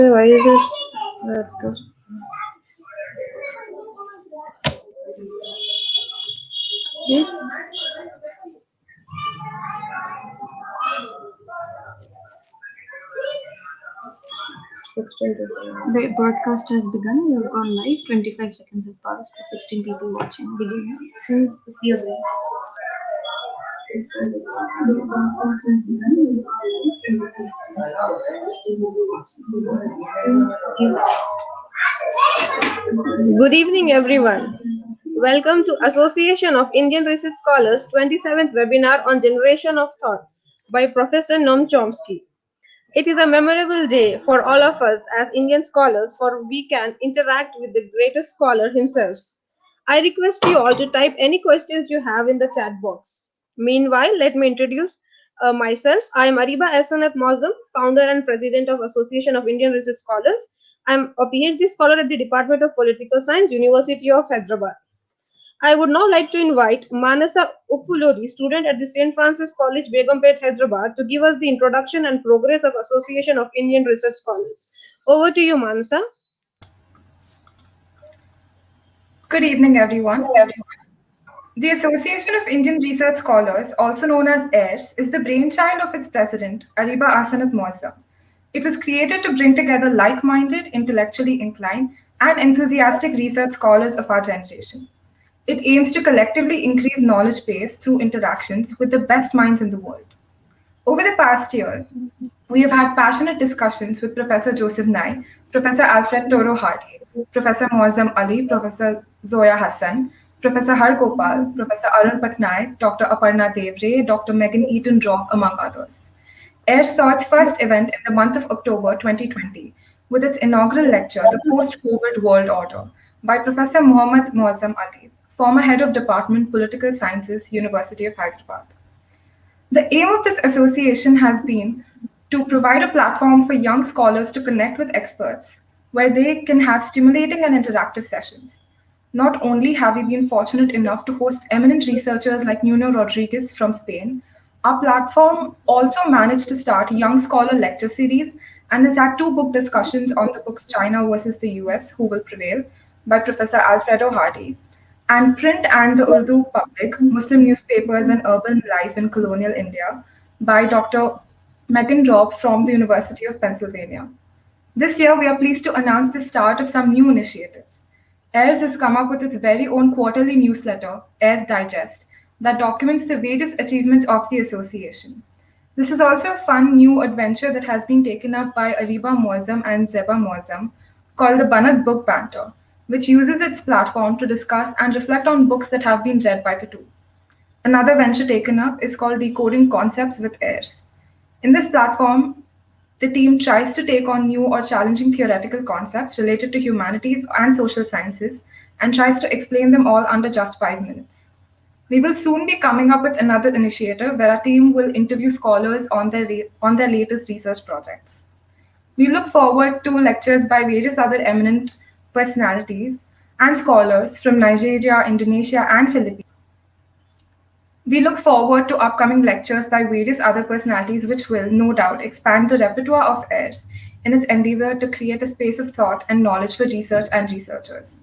Why is this broadcast? The broadcast has begun. We have gone live. 25 seconds have passed. 16 people watching. Begin. Good evening, everyone. Welcome to Association of Indian Research Scholars 27th webinar on Generation of Thought by Professor Noam Chomsky. It is a memorable day for all of us as Indian scholars, for we can interact with the greatest scholar himself. I request you all to type any questions you have in the chat box. Meanwhile, let me introduce myself. I am Ariba Ahsanat Mozam, founder and president of Association of Indian Research Scholars. I am a PhD scholar at the Department of Political Science, University of Hyderabad. I would now like to invite Manasa Uppuluri, student at the St. Francis College, Begumpet, Hyderabad, to give us the introduction and progress of Association of Indian Research Scholars. Over to you, Manasa. Good evening, everyone. The Association of Indian Research Scholars, also known as AIRS, is the brainchild of its president, Ariba Ahsanat Moazzam. It was created to bring together like-minded, intellectually inclined, and enthusiastic research scholars of our generation. It aims to collectively increase knowledge base through interactions with the best minds in the world. Over the past year, we have had passionate discussions with Professor Joseph Nye, Professor Alfred Toro Hardy, Professor Moazzam Ali, Professor Zoya Hassan, Professor Har Gopal, Professor Arun Patnaik, Dr. Aparna Devre, Dr. Megan Eaton Robb, among others. AIR saw its first event in the month of October 2020 with its inaugural lecture, The Post-COVID World Order, by Professor Muhammad Moazzam Ali, former head of Department Political Sciences, University of Hyderabad. The aim of this association has been to provide a platform for young scholars to connect with experts, where they can have stimulating and interactive sessions. Not only have we been fortunate enough to host eminent researchers like Nuno Rodriguez from Spain, our platform also managed to start a young scholar lecture series and has had two book discussions on the books China versus the US, Who Will Prevail, by Professor Alfredo Hardy, and Print and the Urdu Public, Muslim Newspapers and Urban Life in Colonial India by Dr. Megan Robb from the University of Pennsylvania. This year, we are pleased to announce the start of some new initiatives. AIRS has come up with its very own quarterly newsletter, AIRS Digest, that documents the various achievements of the association. This is also a fun new adventure that has been taken up by Ariba Moazzam and Zeba Moazzam called the Banat Book Banter, which uses its platform to discuss and reflect on books that have been read by the two. Another venture taken up is called Decoding Concepts with AIRS. In this platform, the team tries to take on new or challenging theoretical concepts related to humanities and social sciences and tries to explain them all under just 5 minutes. We will soon be coming up with another initiative where our team will interview scholars on their latest research projects. We look forward to lectures by various other eminent personalities and scholars from Nigeria, Indonesia, and Philippines. We look forward to upcoming lectures by various other personalities, which will, no doubt, expand the repertoire of AIRS in its endeavor to create a space of thought and knowledge for research and researchers.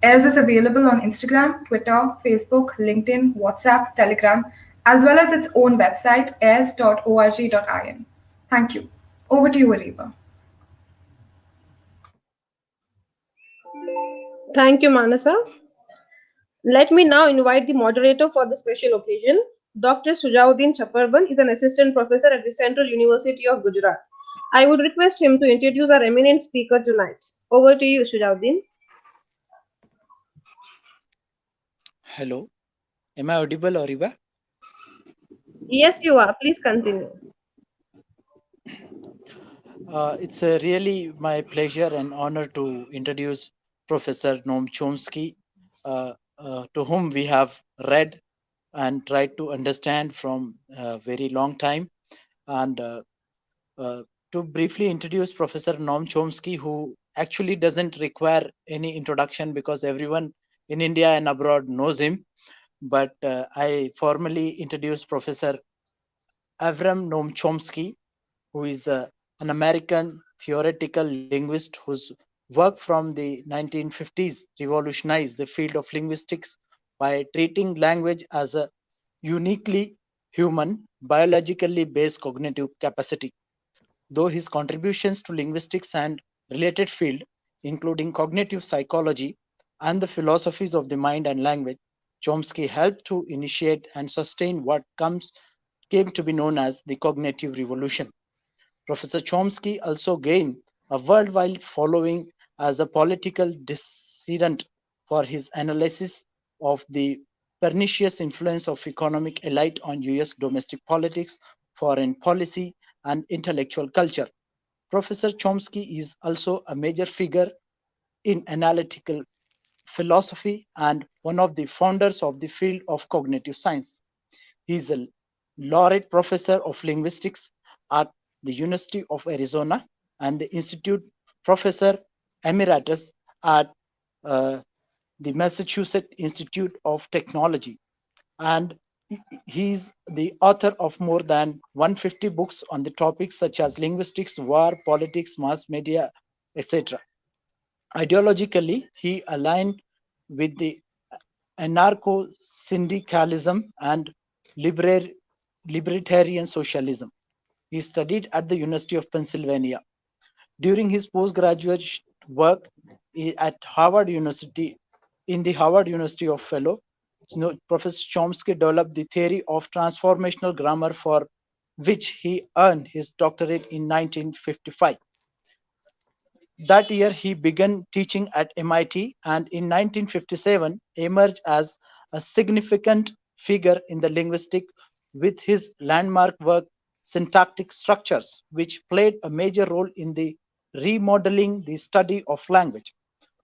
AIRS is available on Instagram, Twitter, Facebook, LinkedIn, WhatsApp, Telegram, as well as its own website, airs.org.in. Thank you. Over to you, Ariba. Thank you, Manasa. Let me now invite the moderator for the special occasion. Dr. Sujauddin Chaparban is an assistant professor at the Central University of Gujarat. I would request him to introduce our eminent speaker tonight. Over to you, Sujauddin. Hello, am I audible, Ariba? Yes, you are. Please continue. It's really my pleasure and honor to introduce Professor Noam Chomsky, to whom we have read and tried to understand from a very long time. And to briefly introduce Professor Noam Chomsky, who actually doesn't require any introduction because everyone in India and abroad knows him. But I formally introduce Professor Avram Noam Chomsky, who is an American theoretical linguist whose work from the 1950s revolutionized the field of linguistics by treating language as a uniquely human, biologically based cognitive capacity. Though his contributions to linguistics and related field, including cognitive psychology and the philosophies of the mind and language, Chomsky helped to initiate and sustain what came to be known as the cognitive revolution. Professor Chomsky also gained a worldwide following as a political dissident for his analysis of the pernicious influence of economic elite on US domestic politics, foreign policy, and intellectual culture. Professor Chomsky is also a major figure in analytical philosophy and one of the founders of the field of cognitive science. He is a Laurette Professor of Linguistics at the University of Arizona and the Institute Professor Emeritus at uh, the Massachusetts Institute of Technology. And he is the author of more than 150 books on the topics such as linguistics, war, politics, mass media, etc. Ideologically, he aligned with the anarcho syndicalism and liberar- libertarian socialism. He studied at the University of Pennsylvania. During his postgraduate work at Harvard University, in the Harvard University of Fellow, Professor Chomsky developed the theory of transformational grammar for which he earned his doctorate in 1955. That year, he began teaching at MIT and in 1957 emerged as a significant figure in the linguistic with his landmark work Syntactic Structures, which played a major role in the remodeling the study of language.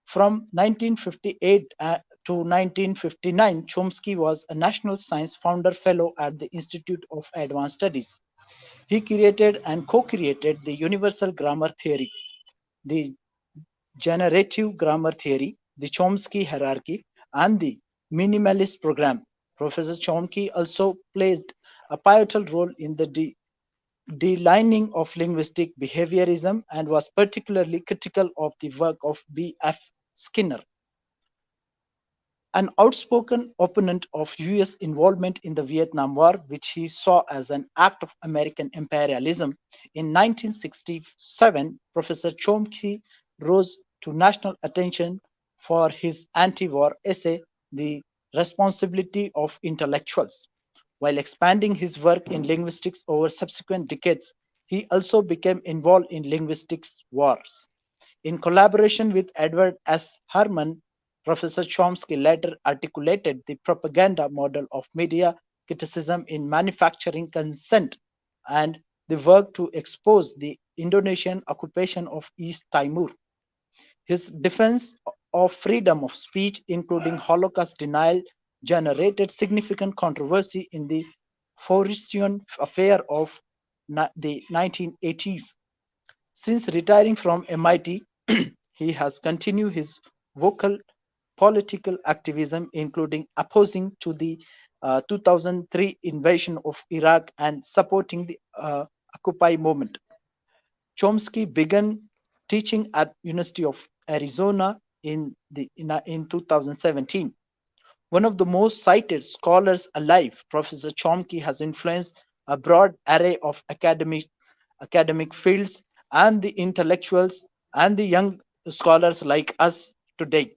From 1958 to 1959, Chomsky was a National Science Founder Fellow at the Institute of Advanced Studies. He created and co created the Universal Grammar Theory, the generative grammar theory, the Chomsky hierarchy, and the minimalist program. Professor Chomsky also played a pivotal role in the delineing of linguistic behaviorism and was particularly critical of the work of B.F. Skinner, an outspoken opponent of US involvement in the Vietnam War, which he saw as an act of American imperialism. In 1967, Professor Chomsky rose to national attention for his anti war essay, The Responsibility of Intellectuals. While expanding his work in linguistics over subsequent decades, he also became involved in linguistics wars. In collaboration with Edward S. Herman, Professor Chomsky later articulated the propaganda model of media criticism in manufacturing consent and the work to expose the Indonesian occupation of East Timor. His defense of freedom of speech, including Holocaust denial, generated significant controversy in the Foresian affair of the 1980s. Since retiring from MIT, he has continued his vocal political activism, including opposing to the 2003 invasion of Iraq and supporting the Occupy movement. Chomsky began teaching at University of Arizona in 2017. One of the most cited scholars alive, Professor Chomsky has influenced a broad array of academic fields and the intellectuals and the young scholars like us today.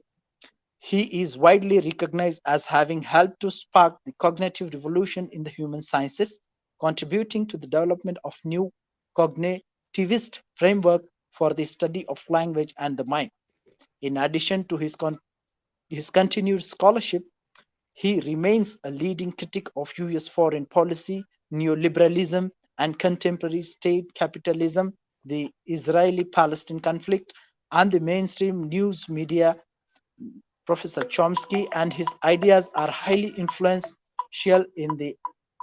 He is widely recognized as having helped to spark the cognitive revolution in the human sciences, contributing to the development of new cognitivist framework for the study of language and the mind. In addition to his continued scholarship, he remains a leading critic of US foreign policy, neoliberalism, and contemporary state capitalism, the Israeli Palestine conflict, and the mainstream news media. Professor Chomsky and his ideas are highly influential in the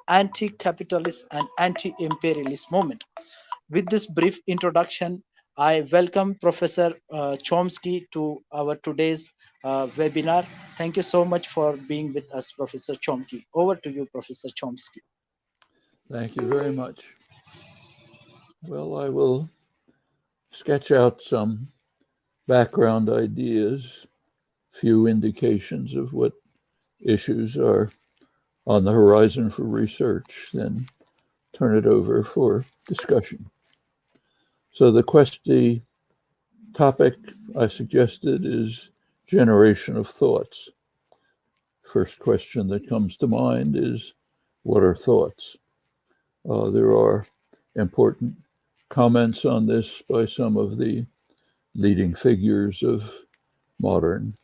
anti capitalist and anti imperialist movement. With this brief introduction, I welcome Professor Chomsky to our today's webinar. Thank you so much for being with us, Professor Chomsky. Over to you, Professor Chomsky. Thank you very much. Well, I will sketch out some background ideas, few indications of what issues are on the horizon for research, then turn it over for discussion. So the topic I suggested is generation of thoughts. First question that comes to mind is, what are thoughts? There are important comments on this by some of the leading figures of modern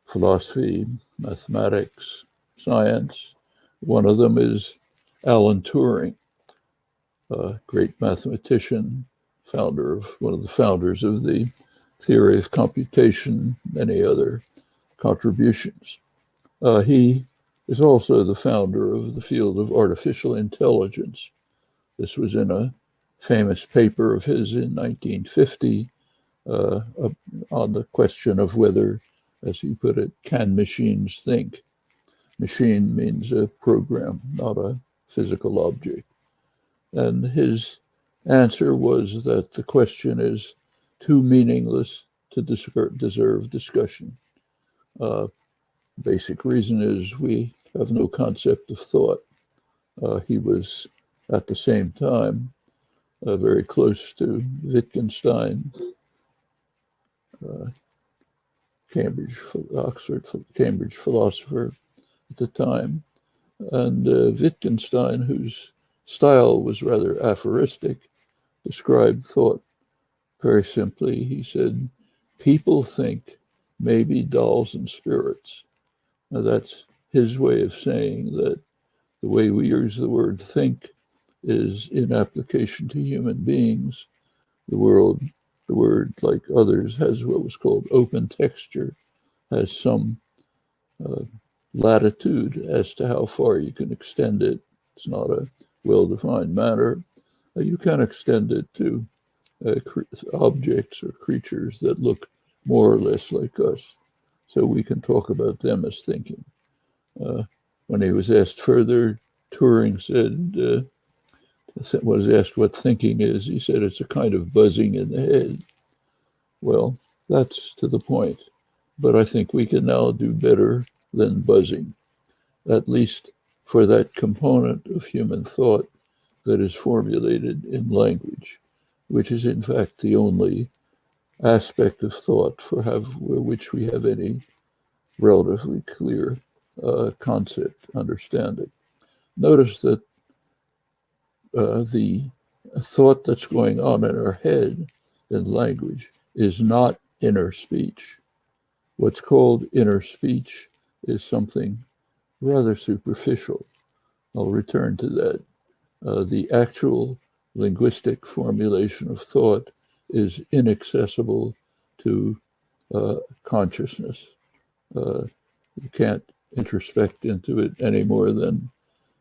philosophy, mathematics, science. One of them is Alan Turing, a great mathematician, one of the founders of the theory of computation, many other contributions. He is also the founder of the field of artificial intelligence. This was in a famous paper of his in 1950 on the question of whether, as he put it, can machines think? Machine means a program, not a physical object. And his answer was that the question is too meaningless to deserve discussion. Basic reason is we have no concept of thought. He was at the same time very close to Wittgenstein, Cambridge philosopher at the time, and Wittgenstein, whose style was rather aphoristic, described thought very simply. He said, people think maybe dolls and spirits. Now that's his way of saying that the way we use the word think is in application to human beings. The word, like others, has what was called open texture, has some latitude as to how far you can extend it. It's not a well-defined matter. You can extend it to objects or creatures that look more or less like us. So we can talk about them as thinking. When he was asked further, Turing said, was asked what thinking is, he said it's a kind of buzzing in the head. Well, that's to the point. But I think we can now do better than buzzing, at least for that component of human thought that is formulated in language, which is in fact the only aspect of thought for which we have any relatively clear concept, understanding. Notice that the thought that's going on in our head in language is not inner speech. What's called inner speech is something rather superficial. I'll return to that. The actual linguistic formulation of thought is inaccessible to consciousness. You can't introspect into it any more than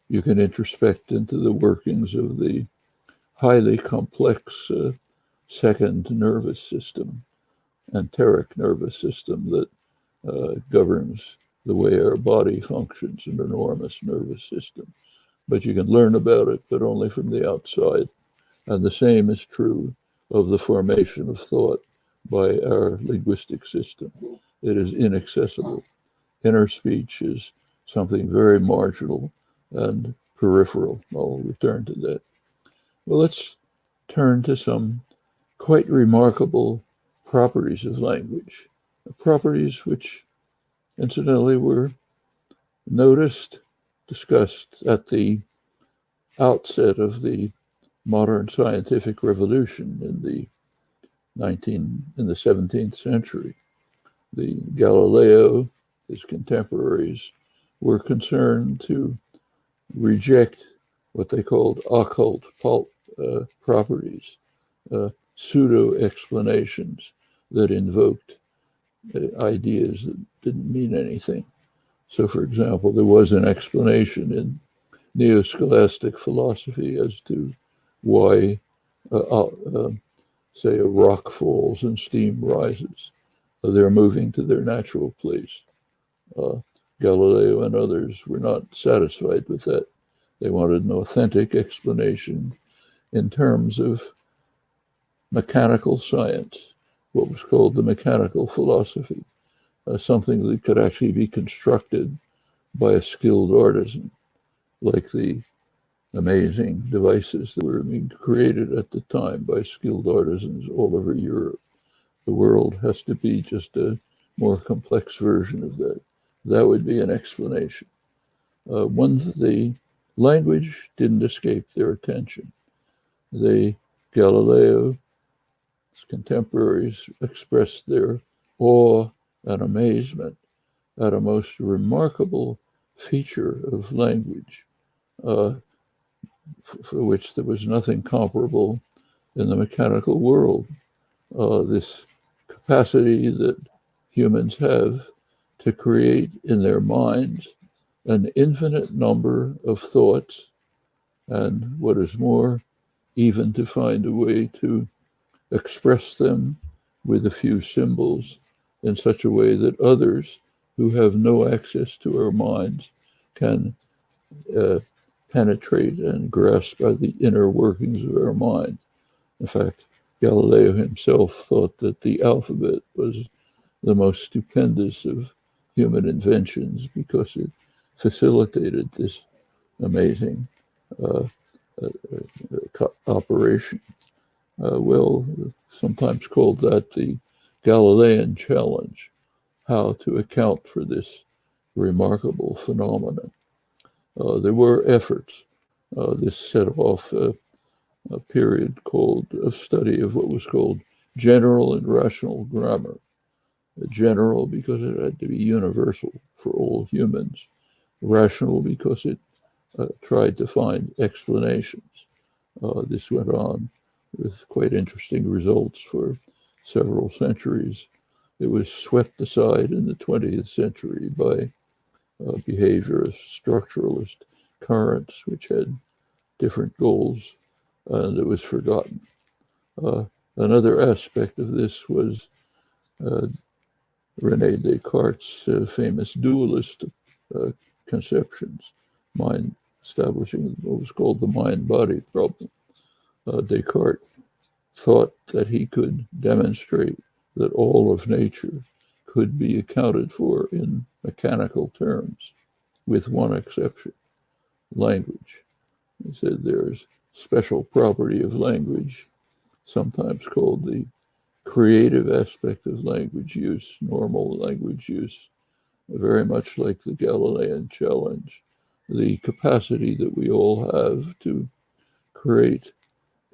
you can introspect into the workings of the highly complex second nervous system, enteric nervous system that governs the way our body functions, an enormous nervous system. But you can learn about it, but only from the outside. And the same is true of the formation of thought by our linguistic system. It is inaccessible. Inner speech is something very marginal and peripheral. I'll return to that. Well, let's turn to some quite remarkable properties of language, properties which incidentally were noticed, discussed at the outset of the modern scientific revolution in the 17th century. The Galileo, his contemporaries, were concerned to reject what they called occult properties, pseudo-explanations that invoked ideas that didn't mean anything. So, for example, there was an explanation in neo-scholastic philosophy as to why, say, a rock falls and steam rises. They're moving to their natural place. Galileo and others were not satisfied with that. They wanted an authentic explanation in terms of mechanical science, what was called the mechanical philosophy, something that could actually be constructed by a skilled artisan, like the amazing devices that were being created at the time by skilled artisans all over Europe. The world has to be just a more complex version of that. That would be an explanation. The language didn't escape their attention. Galileo's contemporaries expressed their awe and amazement at a most remarkable feature of language, for which there was nothing comparable in the mechanical world. This capacity that humans have to create in their minds an infinite number of thoughts, and what is more, even to find a way to express them with a few symbols in such a way that others who have no access to our minds can penetrate and grasp by the inner workings of our mind. In fact, Galileo himself thought that the alphabet was the most stupendous of human inventions because it facilitated this amazing operation. Sometimes called that the Galilean challenge, how to account for this remarkable phenomenon. There were efforts. This set off a period of study of what was called general and rational grammar. General because it had to be universal for all humans. Rational because it tried to find explanations. This went on with quite interesting results for several centuries. It was swept aside in the 20th century by behaviorist, structuralist currents, which had different goals, and it was forgotten. Another aspect of this was René Descartes' famous dualist conceptions, establishing what was called the mind-body problem. Descartes thought that he could demonstrate that all of nature could be accounted for in mechanical terms, with one exception, language. He said there's special property of language, sometimes called the creative aspect of language use, normal language use, very much like the Galilean challenge, the capacity that we all have to create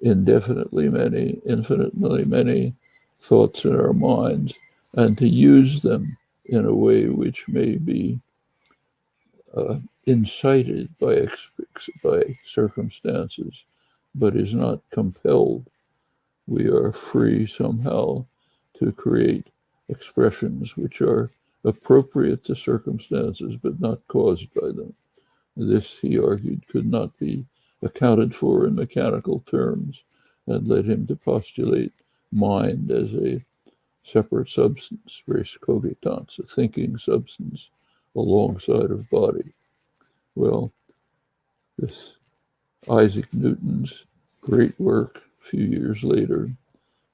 infinitely many thoughts in our minds and to use them in a way which may be incited by circumstances, but is not compelled. We are free somehow to create expressions which are appropriate to circumstances, but not caused by them. This, he argued, could not be accounted for in mechanical terms, and led him to postulate mind as a separate substance, res cogitans, a thinking substance alongside of body. Well, this Isaac Newton's great work a few years later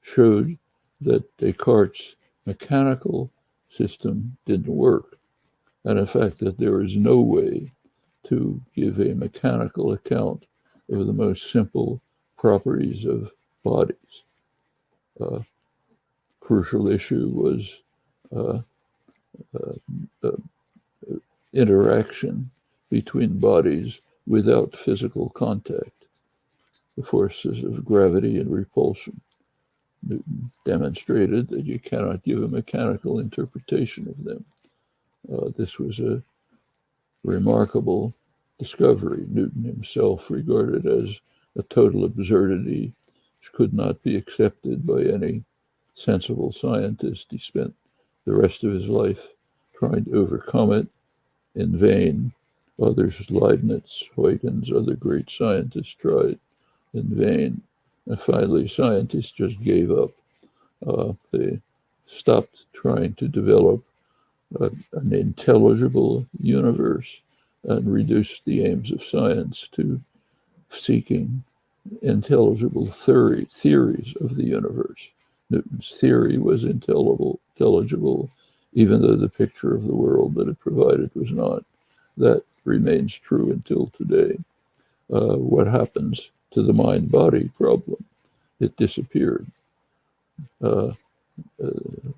showed that Descartes' mechanical system didn't work, and in fact that there is no way to give a mechanical account of the most simple properties of bodies. Crucial issue was interaction between bodies without physical contact, the forces of gravity and repulsion. Newton demonstrated that you cannot give a mechanical interpretation of them. This was a remarkable discovery. Newton himself regarded as a total absurdity which could not be accepted by any sensible scientist. He spent the rest of his life trying to overcome it in vain. Others, Leibniz, Huygens, other great scientists tried in vain. And finally, scientists just gave up. They stopped trying to develop an intelligible universe and reduced the aims of science to seeking intelligible theories of the universe. Newton's theory was intelligible, even though the picture of the world that it provided was not. That remains true until today. What happens to the mind-body problem? It disappeared.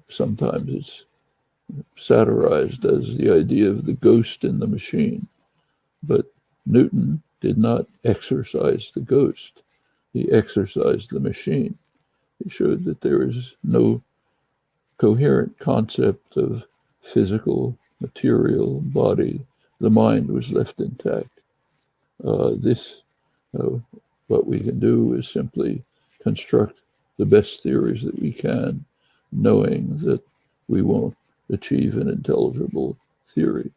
Sometimes it's satirized as the idea of the ghost in the machine. But Newton did not exorcise the ghost. He exorcised the machine. He showed that there is no coherent concept of physical, material, body. The mind was left intact. What we can do is simply construct the best theories that we can, knowing that we won't achieve an intelligible theory.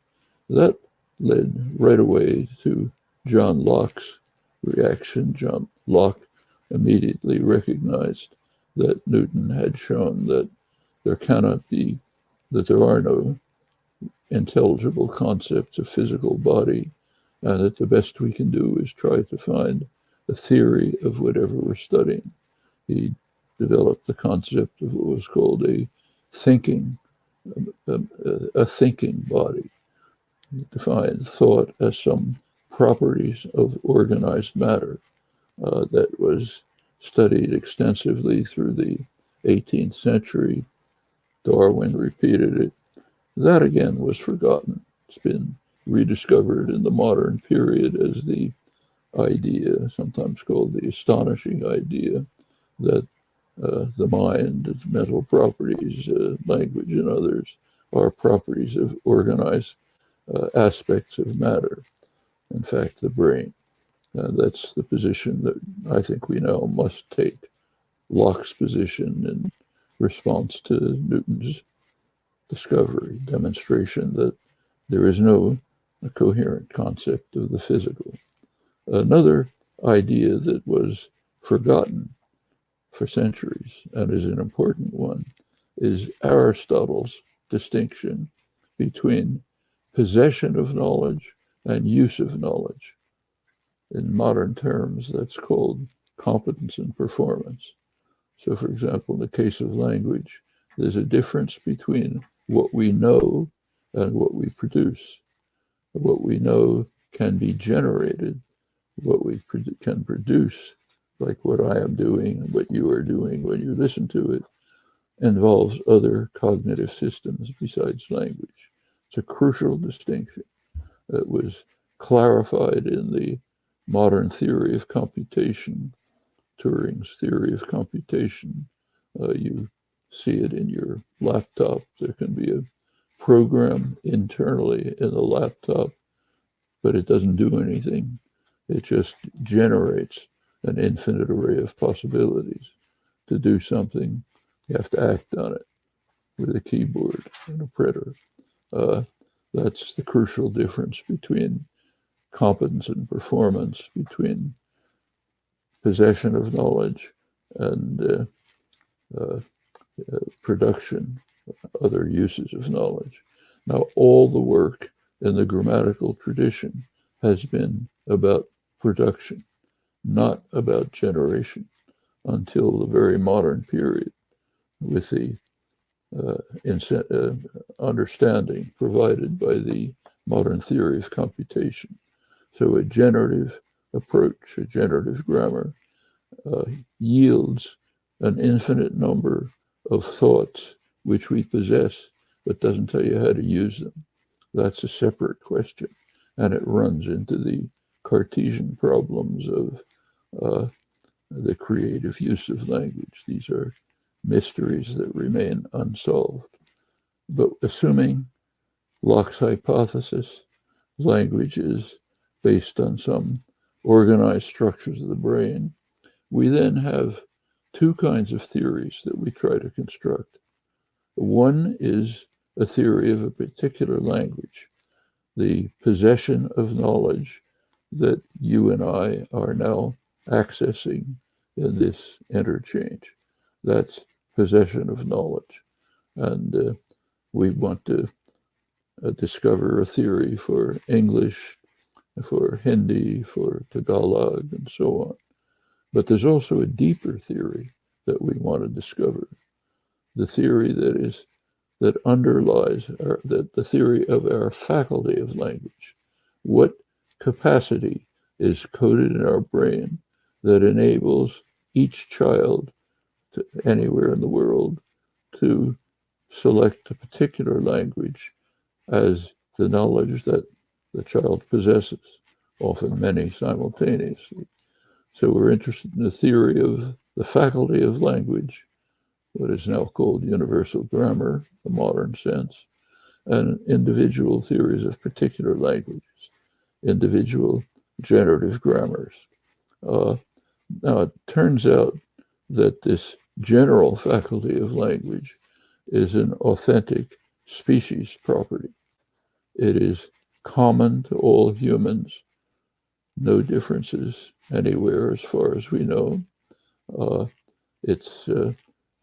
That led right away to John Locke's reaction. John Locke immediately recognized that Newton had shown that there are no intelligible concepts of physical body, and that the best we can do is try to find a theory of whatever we're studying. He developed the concept of what was called a thinking body. He defined thought as some properties of organized matter that was studied extensively through the 18th century. Darwin repeated it. That again was forgotten. It's been rediscovered in the modern period as the idea, sometimes called the astonishing idea, that the mind, its mental properties, language, and others are properties of organized aspects of matter. In fact, the brain. That's the position that I think we now must take. Locke's position in response to Newton's discovery, demonstration that there is no coherent concept of the physical. Another idea that was forgotten for centuries and is an important one is Aristotle's distinction between possession of knowledge and use of knowledge. In modern terms, that's called competence and performance. So, for example, in the case of language, there's a difference between what we know and what we produce. What we know can be generated. What we can produce, like what I am doing and what you are doing when you listen to it, involves other cognitive systems besides language. It's a crucial distinction. It was clarified in the modern theory of computation, Turing's theory of computation. You see it in your laptop. There can be a program internally in the laptop, but it doesn't do anything. It just generates an infinite array of possibilities. To do something, you have to act on it with a keyboard and a printer. That's the crucial difference between competence and performance, between possession of knowledge and production, other uses of knowledge. Now, all the work in the grammatical tradition has been about production, not about generation, until the very modern period, with the understanding provided by the modern theory of computation. So a generative approach, a generative grammar, yields an infinite number of thoughts which we possess, but doesn't tell you how to use them. That's a separate question, and it runs into the Cartesian problems of the creative use of language. These are mysteries that remain unsolved. But assuming Locke's hypothesis, language is based on some organized structures of the brain, we then have two kinds of theories that we try to construct. One is a theory of a particular language, the possession of knowledge that you and I are now accessing in this interchange. That's possession of knowledge. And we want to discover a theory for English, for Hindi, for Tagalog, and so on. But there's also a deeper theory that we want to discover, the theory that underlies the theory of our faculty of language. What capacity is coded in our brain that enables each child anywhere in the world to select a particular language as the knowledge that the child possesses, often many simultaneously. So we're interested in the theory of the faculty of language, what is now called universal grammar, the modern sense, and individual theories of particular languages, individual generative grammars. Now, it turns out that this general faculty of language is an authentic species property. It is common to all humans, no differences anywhere as far as we know. But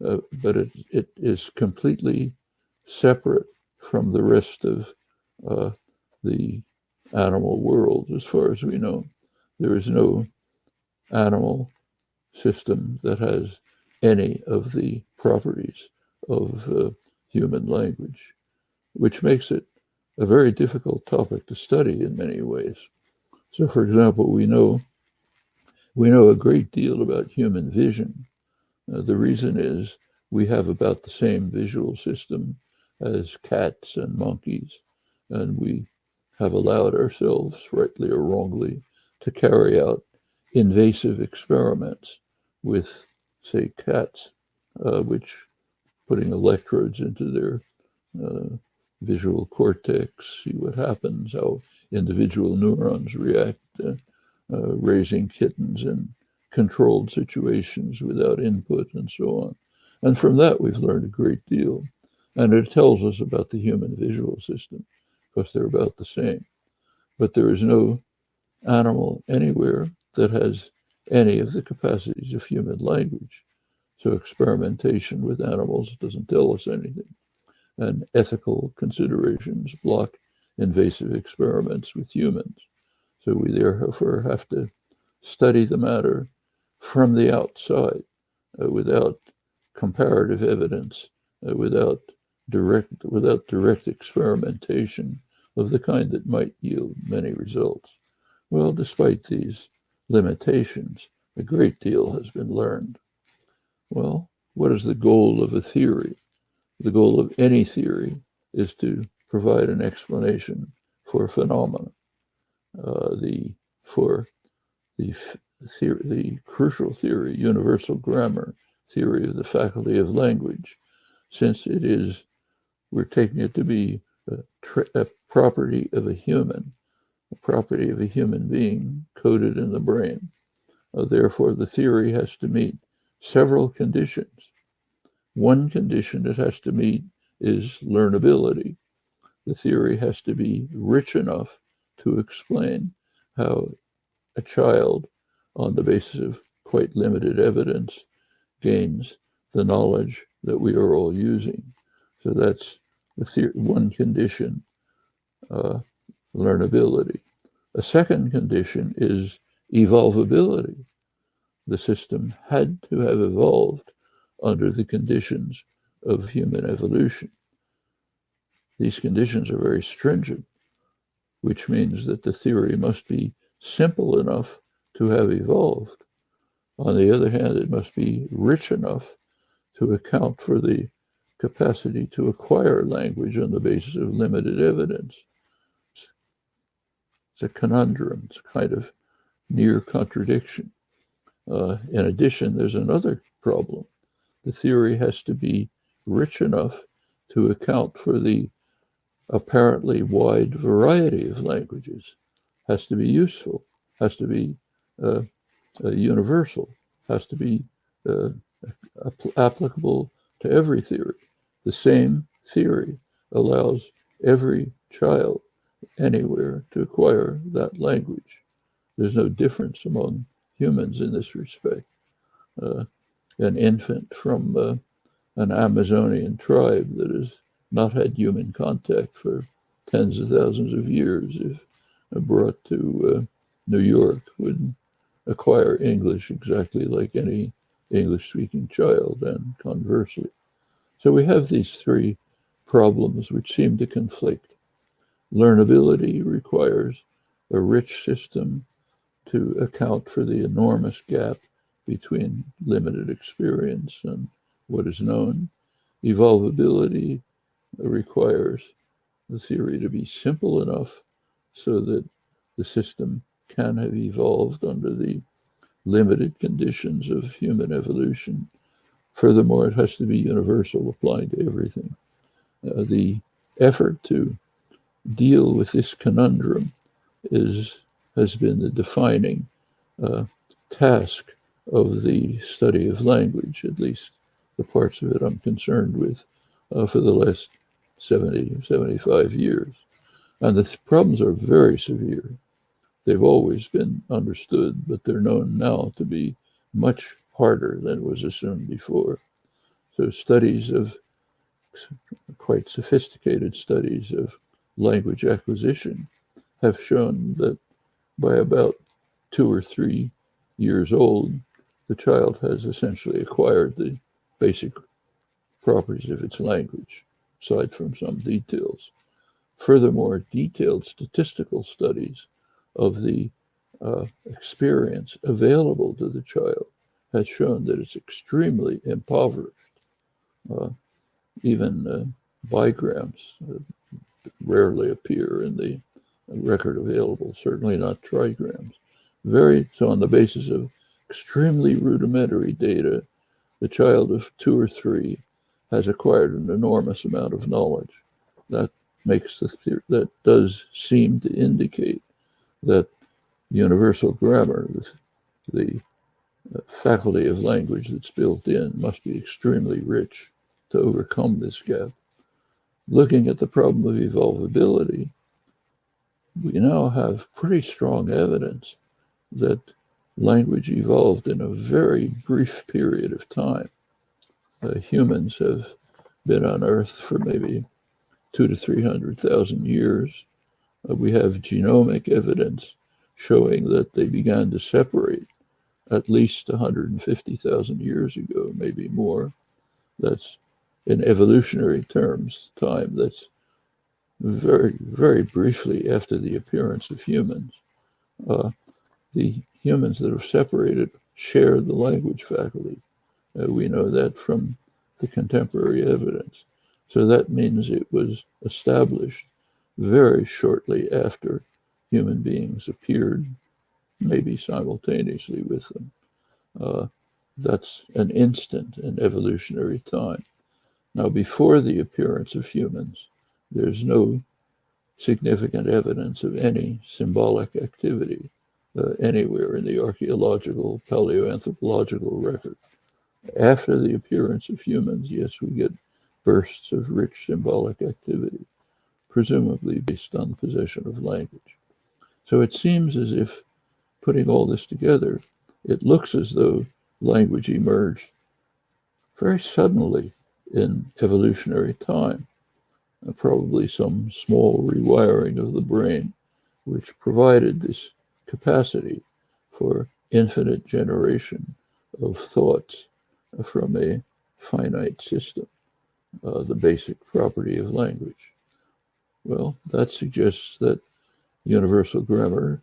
it is completely separate from the rest of the animal world as far as we know. There is no animal system that has any of the properties of human language, which makes it a very difficult topic to study in many ways. So, for example, we know a great deal about human vision. The reason is we have about the same visual system as cats and monkeys, and we have allowed ourselves, rightly or wrongly, to carry out invasive experiments with, say, cats, which putting electrodes into their visual cortex, see what happens, how individual neurons react, raising kittens in controlled situations without input and so on. And from that, we've learned a great deal. And it tells us about the human visual system, because they're about the same. But there is no animal anywhere that has any of the capacities of human language. So experimentation with animals doesn't tell us anything. And ethical considerations block invasive experiments with humans. So we therefore have to study the matter from the outside, without comparative evidence, without direct experimentation of the kind that might yield many results. Well, despite these limitations, a great deal has been learned. Well, what is the goal of a theory? The goal of any theory is to provide an explanation for phenomena. The crucial theory, universal grammar, theory of the faculty of language, since we're taking it to be a property of a human, a property of a human being coded in the brain. Therefore, the theory has to meet several conditions. One condition it has to meet is learnability. The theory has to be rich enough to explain how a child, on the basis of quite limited evidence, gains the knowledge that we are all using. So that's one condition, learnability. A second condition is evolvability. The system had to have evolved under the conditions of human evolution. These conditions are very stringent, which means that the theory must be simple enough to have evolved. On the other hand, it must be rich enough to account for the capacity to acquire language on the basis of limited evidence. It's a conundrum. It's a kind of near contradiction. In addition, there's another problem. The theory has to be rich enough to account for the apparently wide variety of languages, has to be useful, has to be universal, has to be applicable to every theory. The same theory allows every child anywhere to acquire that language. There's no difference among humans in this respect. An infant from an Amazonian tribe that has not had human contact for tens of thousands of years, if brought to New York, would acquire English exactly like any English-speaking child, and conversely. So we have these three problems which seem to conflict. Learnability requires a rich system to account for the enormous gap between limited experience and what is known. Evolvability requires the theory to be simple enough so that the system can have evolved under the limited conditions of human evolution. Furthermore, it has to be universal, applying to everything. The effort to deal with this conundrum has been the defining task of the study of language, at least the parts of it I'm concerned with, for the last 75 years. And the problems are very severe. They've always been understood, but they're known now to be much harder than was assumed before. So quite sophisticated studies of language acquisition have shown that by about 2 or 3 years old, the child has essentially acquired the basic properties of its language, aside from some details. Furthermore, detailed statistical studies of the experience available to the child has shown that it's extremely impoverished. Even bigrams rarely appear in the record available, certainly not trigrams. So on the basis of extremely rudimentary data, the child of 2 or 3 has acquired an enormous amount of knowledge. That does seem to indicate that universal grammar, the faculty of language that's built in, must be extremely rich to overcome this gap. Looking at the problem of evolvability, we now have pretty strong evidence that language evolved in a very brief period of time. Humans have been on Earth for maybe 200,000 to 300,000 years. We have genomic evidence showing that they began to separate at least 150,000 years ago, maybe more. That's, in evolutionary terms, time. That's very, very briefly after the appearance of humans. The humans that have separated share the language faculty. We know that from the contemporary evidence. So that means it was established very shortly after human beings appeared, maybe simultaneously with them. That's an instant in evolutionary time. Now, before the appearance of humans, there's no significant evidence of any symbolic activity anywhere in the archaeological, paleoanthropological record. After the appearance of humans, yes, we get bursts of rich symbolic activity, presumably based on possession of language. So it seems as if, putting all this together, it looks as though language emerged very suddenly in evolutionary time, probably some small rewiring of the brain, which provided this capacity for infinite generation of thoughts from a finite system, the basic property of language. Well, that suggests that universal grammar,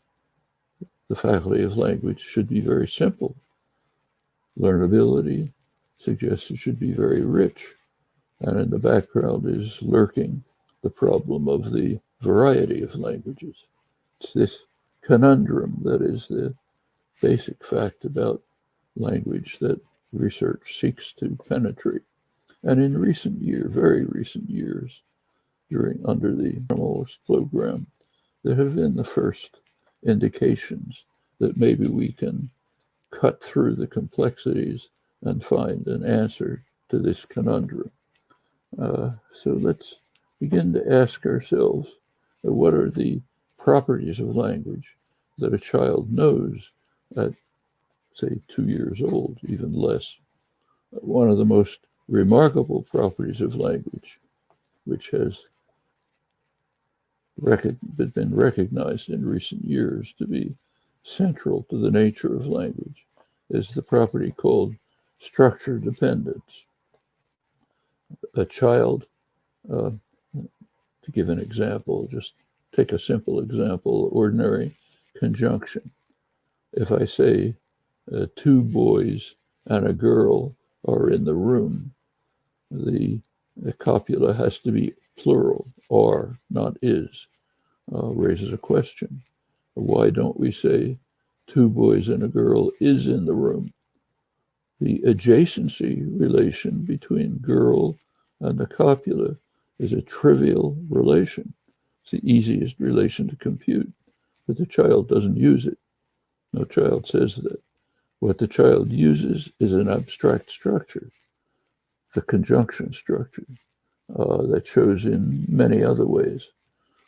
the faculty of language, should be very simple. Learnability suggests it should be very rich. And in the background is lurking the problem of the variety of languages. It's this conundrum that is the basic fact about language that research seeks to penetrate. And in very recent years, under the minimalist program, there have been the first indications that maybe we can cut through the complexities and find an answer to this conundrum. So let's begin to ask ourselves, what are the properties of language that a child knows at, say, 2 years old, even less? One of the most remarkable properties of language, which has been recognized in recent years to be central to the nature of language is the property called structure dependence. A child, to give an example, just take a simple example, ordinary conjunction. If I say two boys and a girl are in the room, the copula has to be plural, are, not is. Raises a question. Why don't we say two boys and a girl is in the room? The adjacency relation between girl and the copula is a trivial relation. It's the easiest relation to compute, but the child doesn't use it. No child says that. What the child uses is an abstract structure, the conjunction structure, that shows in many other ways.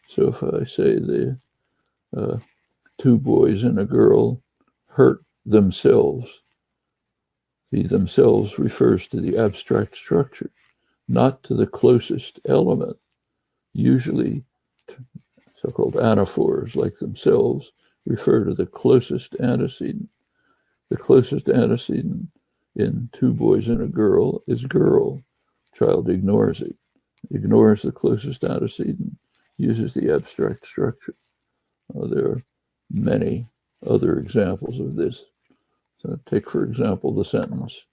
So if I say the two boys and a girl hurt themselves, the themselves refers to the abstract structure, not to the closest element. Usually, so-called anaphors like themselves refer to the closest antecedent. The closest antecedent in two boys and a girl is girl. Child ignores it, ignores the closest antecedent, uses the abstract structure. There are many other examples of this. So take, for example, the sentence,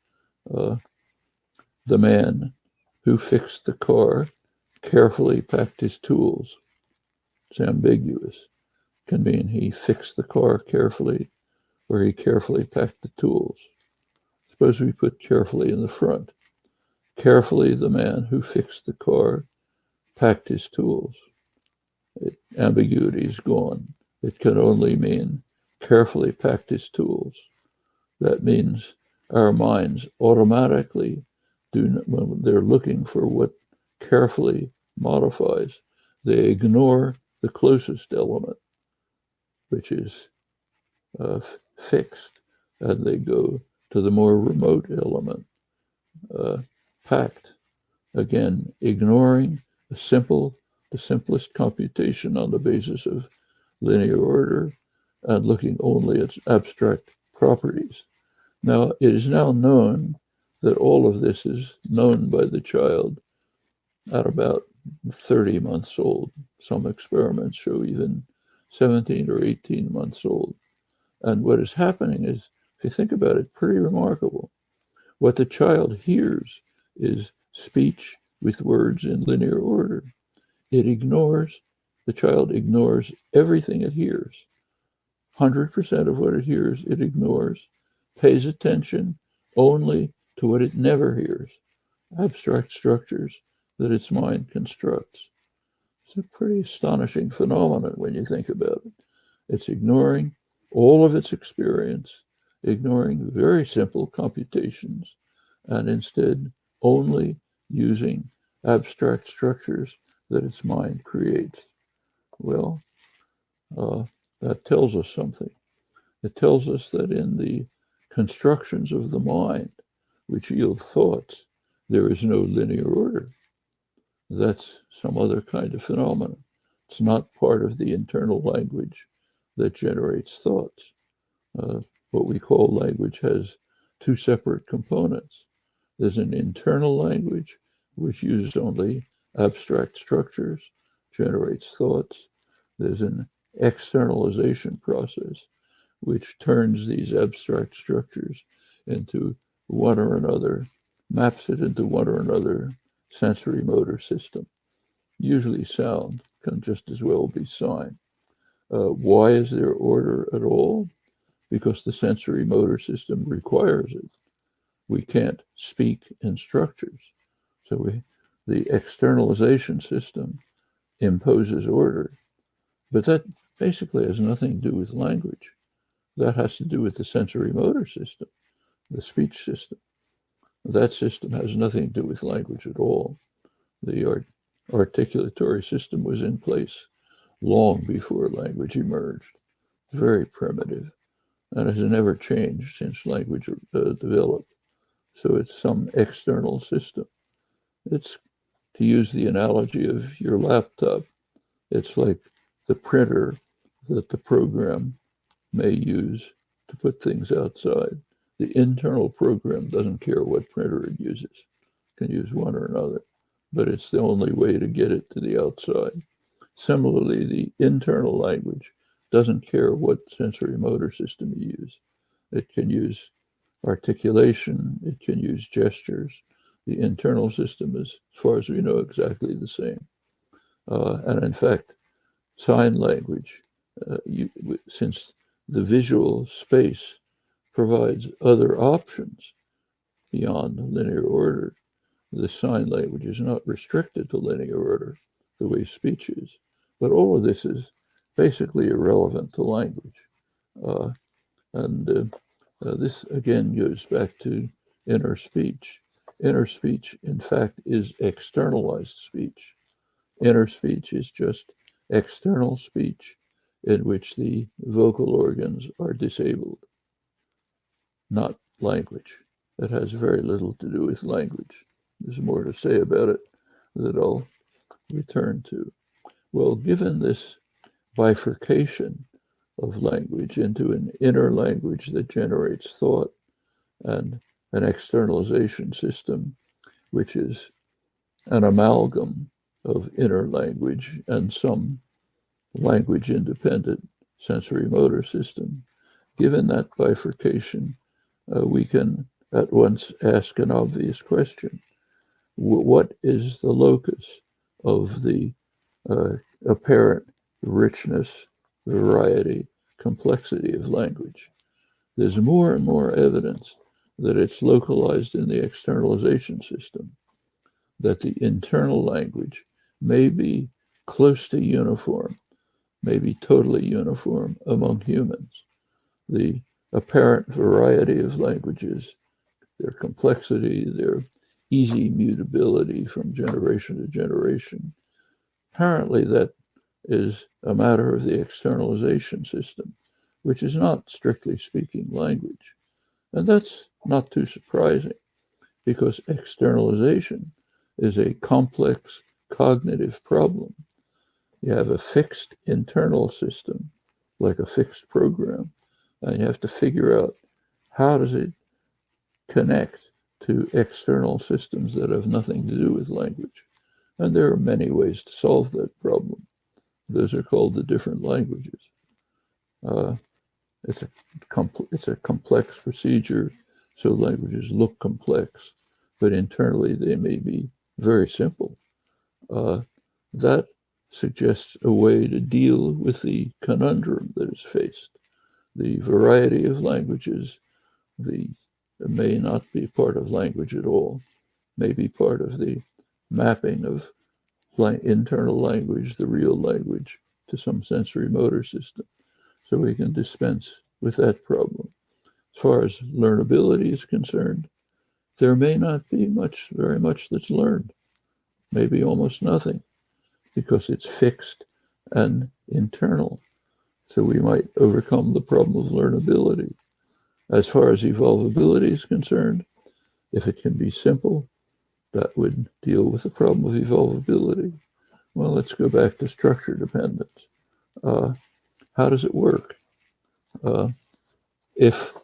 the man who fixed the car carefully packed his tools. It's ambiguous. Can mean he fixed the car carefully or he carefully packed the tools. Suppose we put carefully in the front. Carefully, the man who fixed the car packed his tools. Ambiguity is gone. It can only mean carefully packed his tools. That means our minds automatically when they're looking for what carefully modifies, they ignore the closest element, which is fixed, and they go to the more remote element, packed. Again, ignoring the simplest computation on the basis of linear order and looking only at abstract properties. Now, it is now known that all of this is known by the child at about 30 months old. Some experiments show even 17 or 18 months old. And what is happening is, if you think about it, pretty remarkable. What the child hears is speech with words in linear order. The child ignores everything it hears. 100% of what it hears, it ignores, pays attention only to what it never hears, abstract structures that its mind constructs. It's a pretty astonishing phenomenon when you think about it. It's ignoring all of its experience, ignoring very simple computations, and instead only using abstract structures that its mind creates. Well, that tells us something. It tells us that in the constructions of the mind, which yield thoughts, there is no linear order. That's some other kind of phenomenon. It's not part of the internal language that generates thoughts. What we call language has two separate components. There's an internal language, which uses only abstract structures, generates thoughts. There's an externalization process, which turns these abstract structures into one or another, maps it into one or another sensory motor system. Usually sound can just as well be sign. Why is there order at all? Because the sensory motor system requires it. We can't speak in structures. So the externalization system imposes order. But that basically has nothing to do with language. That has to do with the sensory motor system, the speech system. That system has nothing to do with language at all. The articulatory system was in place long before language emerged. Very primitive, and it has never changed since language developed. So it's some external system. It's, to use the analogy of your laptop, it's like the printer that the program may use to put things outside. The internal program doesn't care what printer it uses. It can use one or another, but it's the only way to get it to the outside. Similarly, the internal language doesn't care what sensory motor system you use. It can use articulation, it can use gestures. The internal system is, as far as we know, exactly the same. And in fact, sign language, since the visual space provides other options beyond linear order, the sign language is not restricted to linear order the way speech is. But all of this is basically irrelevant to language. This again goes back to inner speech. Inner speech, in fact, is externalized speech. Inner speech is just external speech in which the vocal organs are disabled, not language. It has very little to do with language. There's more to say about it that I'll return to. Well, given this bifurcation of language into an inner language that generates thought and an externalization system, which is an amalgam of inner language and some language independent sensory motor system. Given that bifurcation, we can at once ask an obvious question. What is the locus of the apparent richness, variety, complexity of language? There's more and more evidence that it's localized in the externalization system, that the internal language may be close to uniform, may be totally uniform among humans. The apparent variety of languages, their complexity, their easy mutability from generation to generation, apparently that is a matter of the externalization system, which is not, strictly speaking, language. And that's not too surprising, because externalization is a complex cognitive problem. You have a fixed internal system, like a fixed program, and you have to figure out how does it connect to external systems that have nothing to do with language. And there are many ways to solve that problem. Those are called the different languages. It's a complex procedure, so languages look complex, but internally they may be very simple. That suggests a way to deal with the conundrum that is faced. The variety of languages, may not be part of language at all, may be part of the mapping of internal language, the real language, to some sensory motor system. So we can dispense with that problem. As far as learnability is concerned, there may not be very much that's learned, maybe almost nothing, because it's fixed and internal. So we might overcome the problem of learnability. As far as evolvability is concerned, if it can be simple, that would deal with the problem of evolvability. Well, let's go back to structure dependence. How does it work? If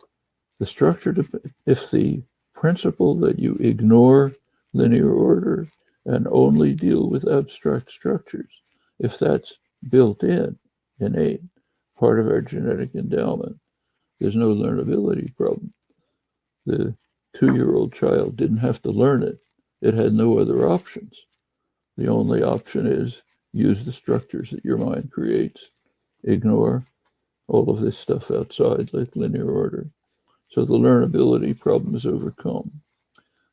the principle that you ignore linear order and only deal with abstract structures, if that's built in, innate, part of our genetic endowment, there's no learnability problem. The 2-year-old child didn't have to learn it. It had no other options. The only option is use the structures that your mind creates. Ignore all of this stuff outside, like linear order. So the learnability problem is overcome.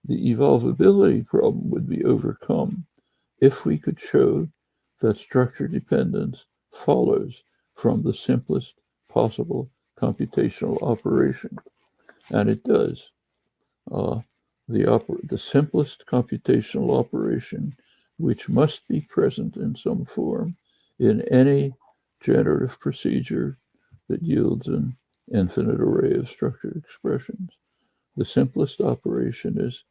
The evolvability problem would be overcome if we could show that structure dependence follows from the simplest possible computational operation. And it does. The simplest computational operation, which must be present in some form in any generative procedure that yields an infinite array of structured expressions. The simplest operation is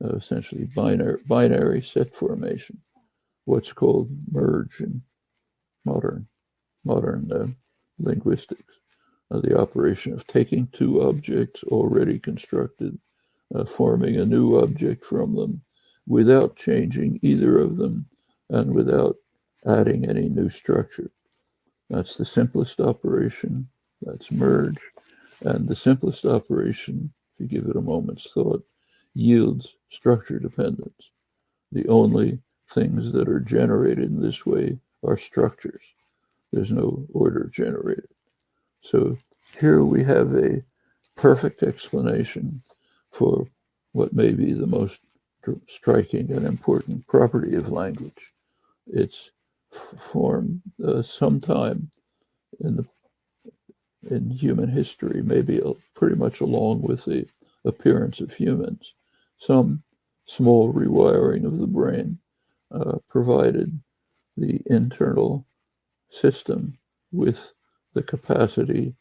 essentially binary set formation, what's called merge in modern linguistics. the operation of taking two objects already constructed, forming a new object from them without changing either of them and without adding any new structure. That's the simplest operation. That's merge. And the simplest operation, if you give it a moment's thought, yields structure dependence. The only things that are generated in this way are structures. There's no order generated. So here we have a perfect explanation for what may be the most striking and important property of language. It's formed sometime in human history, maybe pretty much along with the appearance of humans. Some small rewiring of the brain provided the internal system with the capacity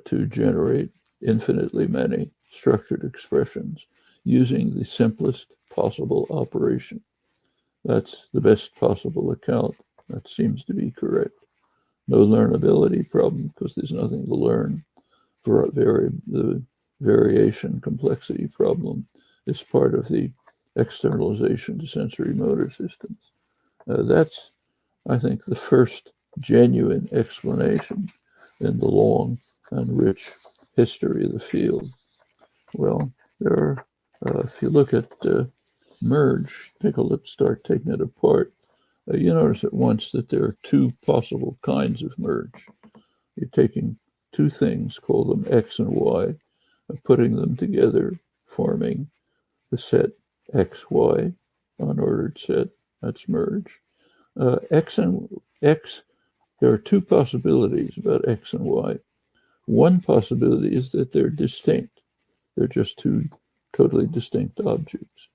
to generate infinitely many structured expressions using the simplest possible operation. That's the best possible account. That seems to be correct. No learnability problem because there's nothing to learn. The variation complexity problem is part of the externalization to sensory motor systems. That's, I think, the first genuine explanation in the long and rich history of the field. Well, there are, if you look at merge, start taking it apart, you notice at once that there are two possible kinds of merge. You're taking two things, call them X and Y, and putting them together, forming the set XY, unordered set, that's merge. X, there are two possibilities about X and Y. One possibility is that they're distinct. They're just two totally distinct objects.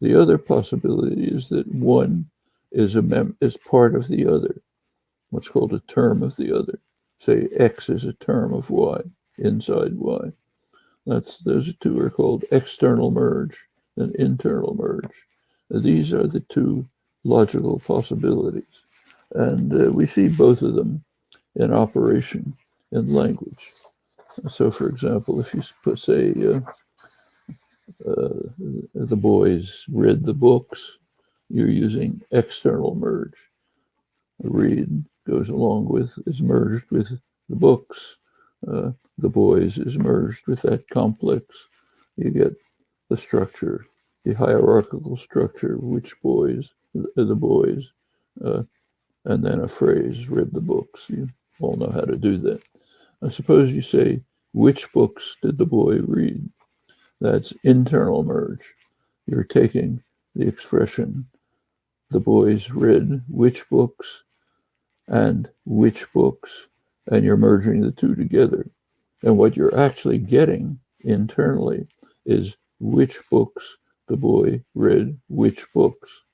The other possibility is that one is part of the other, what's called a term of the other. Say X is a term of Y, inside Y. Those two are called external merge and internal merge. These are the two logical possibilities. And we see both of them in operation in language. So, for example, if you say the boys read the books, you're using external merge. Read goes along with, is merged with the books. The boys is merged with that complex. You get the structure, the hierarchical structure, which boys, the boys, and then a phrase, read the books. You all know how to do that. I suppose you say, which books did the boy read? That's internal merge. You're taking the expression, the boys read which books and which books, and you're merging the two together. And what you're actually getting internally is which books the boy read which books.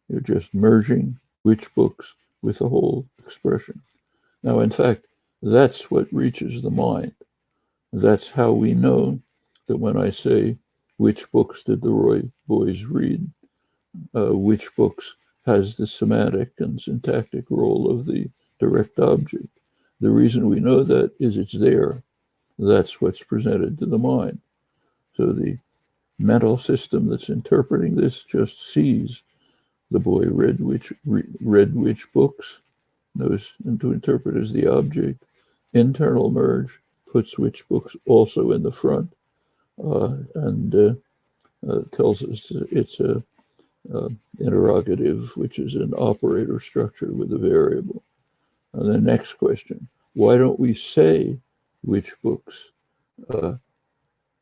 You're just merging which books with the whole expression. Now, in fact, that's what reaches the mind. That's how we know that when I say, which books did the boys read, which books has the semantic and syntactic role of the direct object. The reason we know that is it's there. That's what's presented to the mind. So the mental system that's interpreting this just sees the boy read which books, knows and to interpret as the object. Internal merge puts which books also in the front and tells us it's a interrogative, which is an operator structure with a variable. And the next question, why don't we say which books the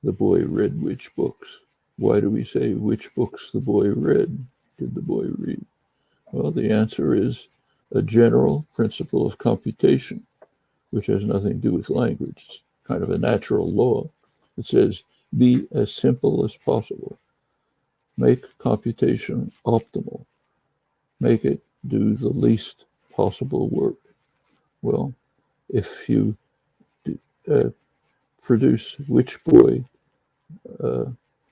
boy read which books? Why do we say which books the boy read? Did the boy read? Well, the answer is a general principle of computation, which has nothing to do with language. It's kind of a natural law. It says, be as simple as possible. Make computation optimal. Make it do the least possible work. Well, if you produce which boy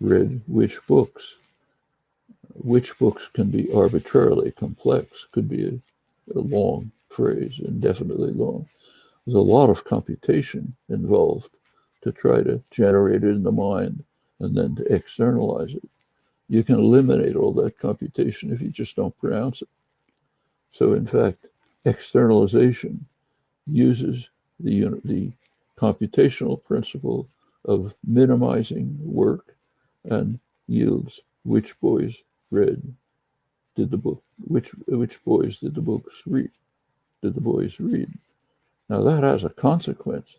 read which books can be arbitrarily complex, could be a long phrase, indefinitely long. there's a lot of computation involved to try to generate it in the mind and then to externalize it. You can eliminate all that computation if you just don't pronounce it. So in fact, externalization uses the computational principle of minimizing work and yields which boys did the book, which boys did the books read, did the boys read. Now that has a consequence.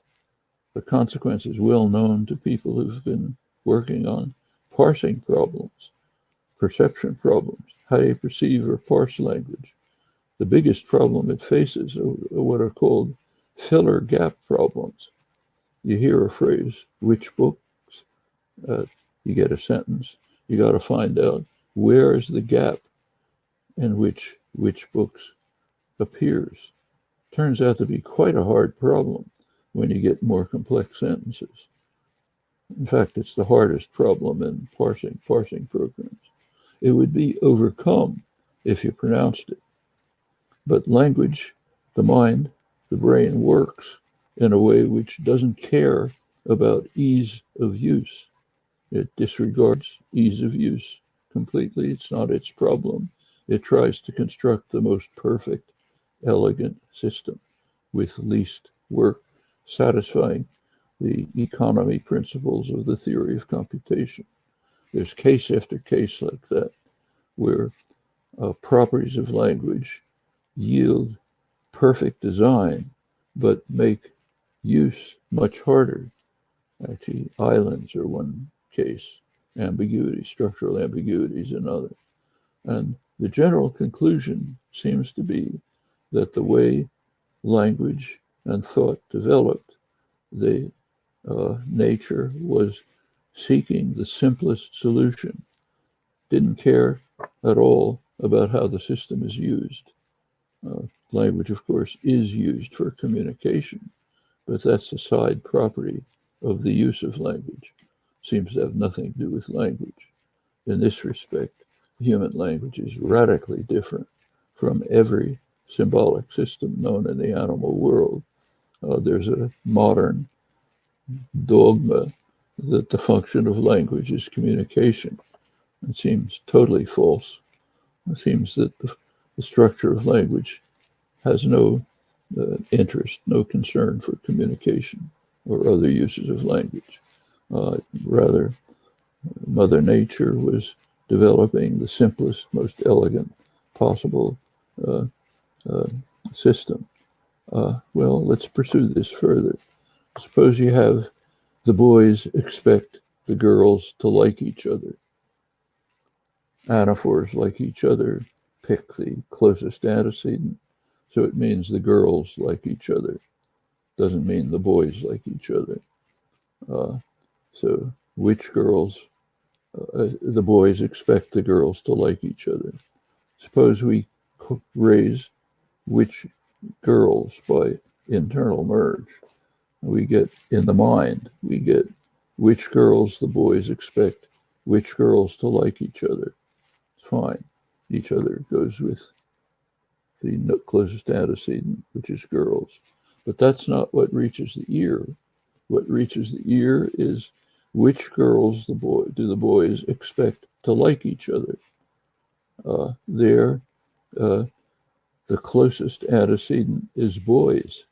The consequence is well known to people who've been working on parsing problems, perception problems. How do you perceive or parse language? The biggest problem it faces are what are called filler gap problems. You hear a phrase, which books, you get a sentence. You got to find out where is the gap in which books appears. Turns out to be quite a hard problem when you get more complex sentences. In fact, it's the hardest problem in parsing programs. It would be overcome if you pronounced it. But language, the mind, the brain works in a way which doesn't care about ease of use. It disregards ease of use completely. It's not its problem. It tries to construct the most perfect, elegant system with least work, satisfying the economy principles of the theory of computation. There's case after case like that, where properties of language yield perfect design, but make use much harder. Actually, islands are one case, ambiguity, structural ambiguity is another. And the general conclusion seems to be that the way language and thought developed, the nature was seeking the simplest solution, didn't care at all about how the system is used. Language, of course, is used for communication, but that's a side property of the use of language. Seems to have nothing to do with language. In this respect, human language is radically different from every symbolic system known in the animal world. There's a modern dogma that the function of language is communication. It seems totally false. It seems that the structure of language has no interest, no concern for communication or other uses of language. Rather, Mother Nature was developing the simplest, most elegant possible system. Well, let's pursue this further. Suppose you have the boys expect the girls to like each other. Anaphors like each other, pick the closest antecedent. So it means the girls like each other. Doesn't mean the boys like each other. So which girls, the boys expect the girls to like each other. Suppose we raise which girls by internal merge. We get in the mind, we get which girls the boys expect which girls to like each other. It's fine. Each other goes with the closest antecedent, which is girls. But that's not what reaches the ear. What reaches the ear is which girls do the boys expect to like each other. There, the closest antecedent is boys,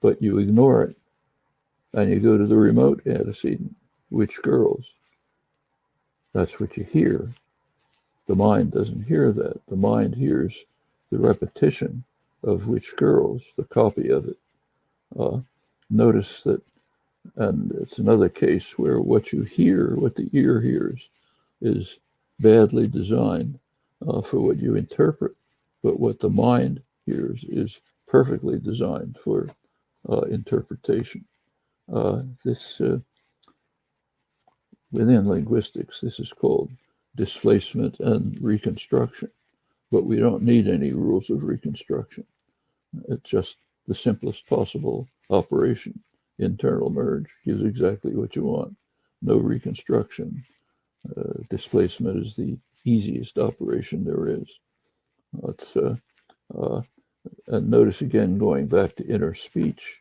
but you ignore it and you go to the remote antecedent, which girls. That's what you hear. The mind doesn't hear that. The mind hears the repetition of which girls, the copy of it. Notice that, and it's another case where what you hear, what the ear hears, is badly designed for what you interpret, but what the mind hears is perfectly designed for interpretation. Within linguistics, this is called displacement and reconstruction, but we don't need any rules of reconstruction. It's just the simplest possible operation. Internal merge gives exactly what you want. No reconstruction. Displacement is the easiest operation there is. And notice again, going back to inner speech,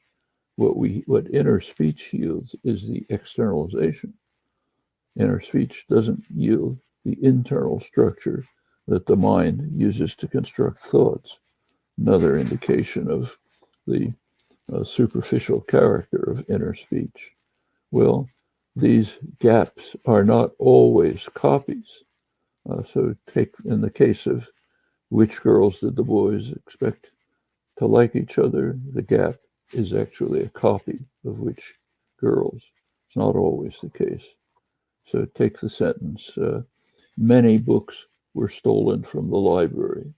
what inner speech yields is the externalization. Inner speech doesn't yield the internal structure that the mind uses to construct thoughts. Another indication of the superficial character of inner speech. Well, these gaps are not always copies. So take in the case of which girls did the boys expect to like each other, the gap is actually a copy of which girls. It's not always the case. So take the sentence, many books were stolen from the library.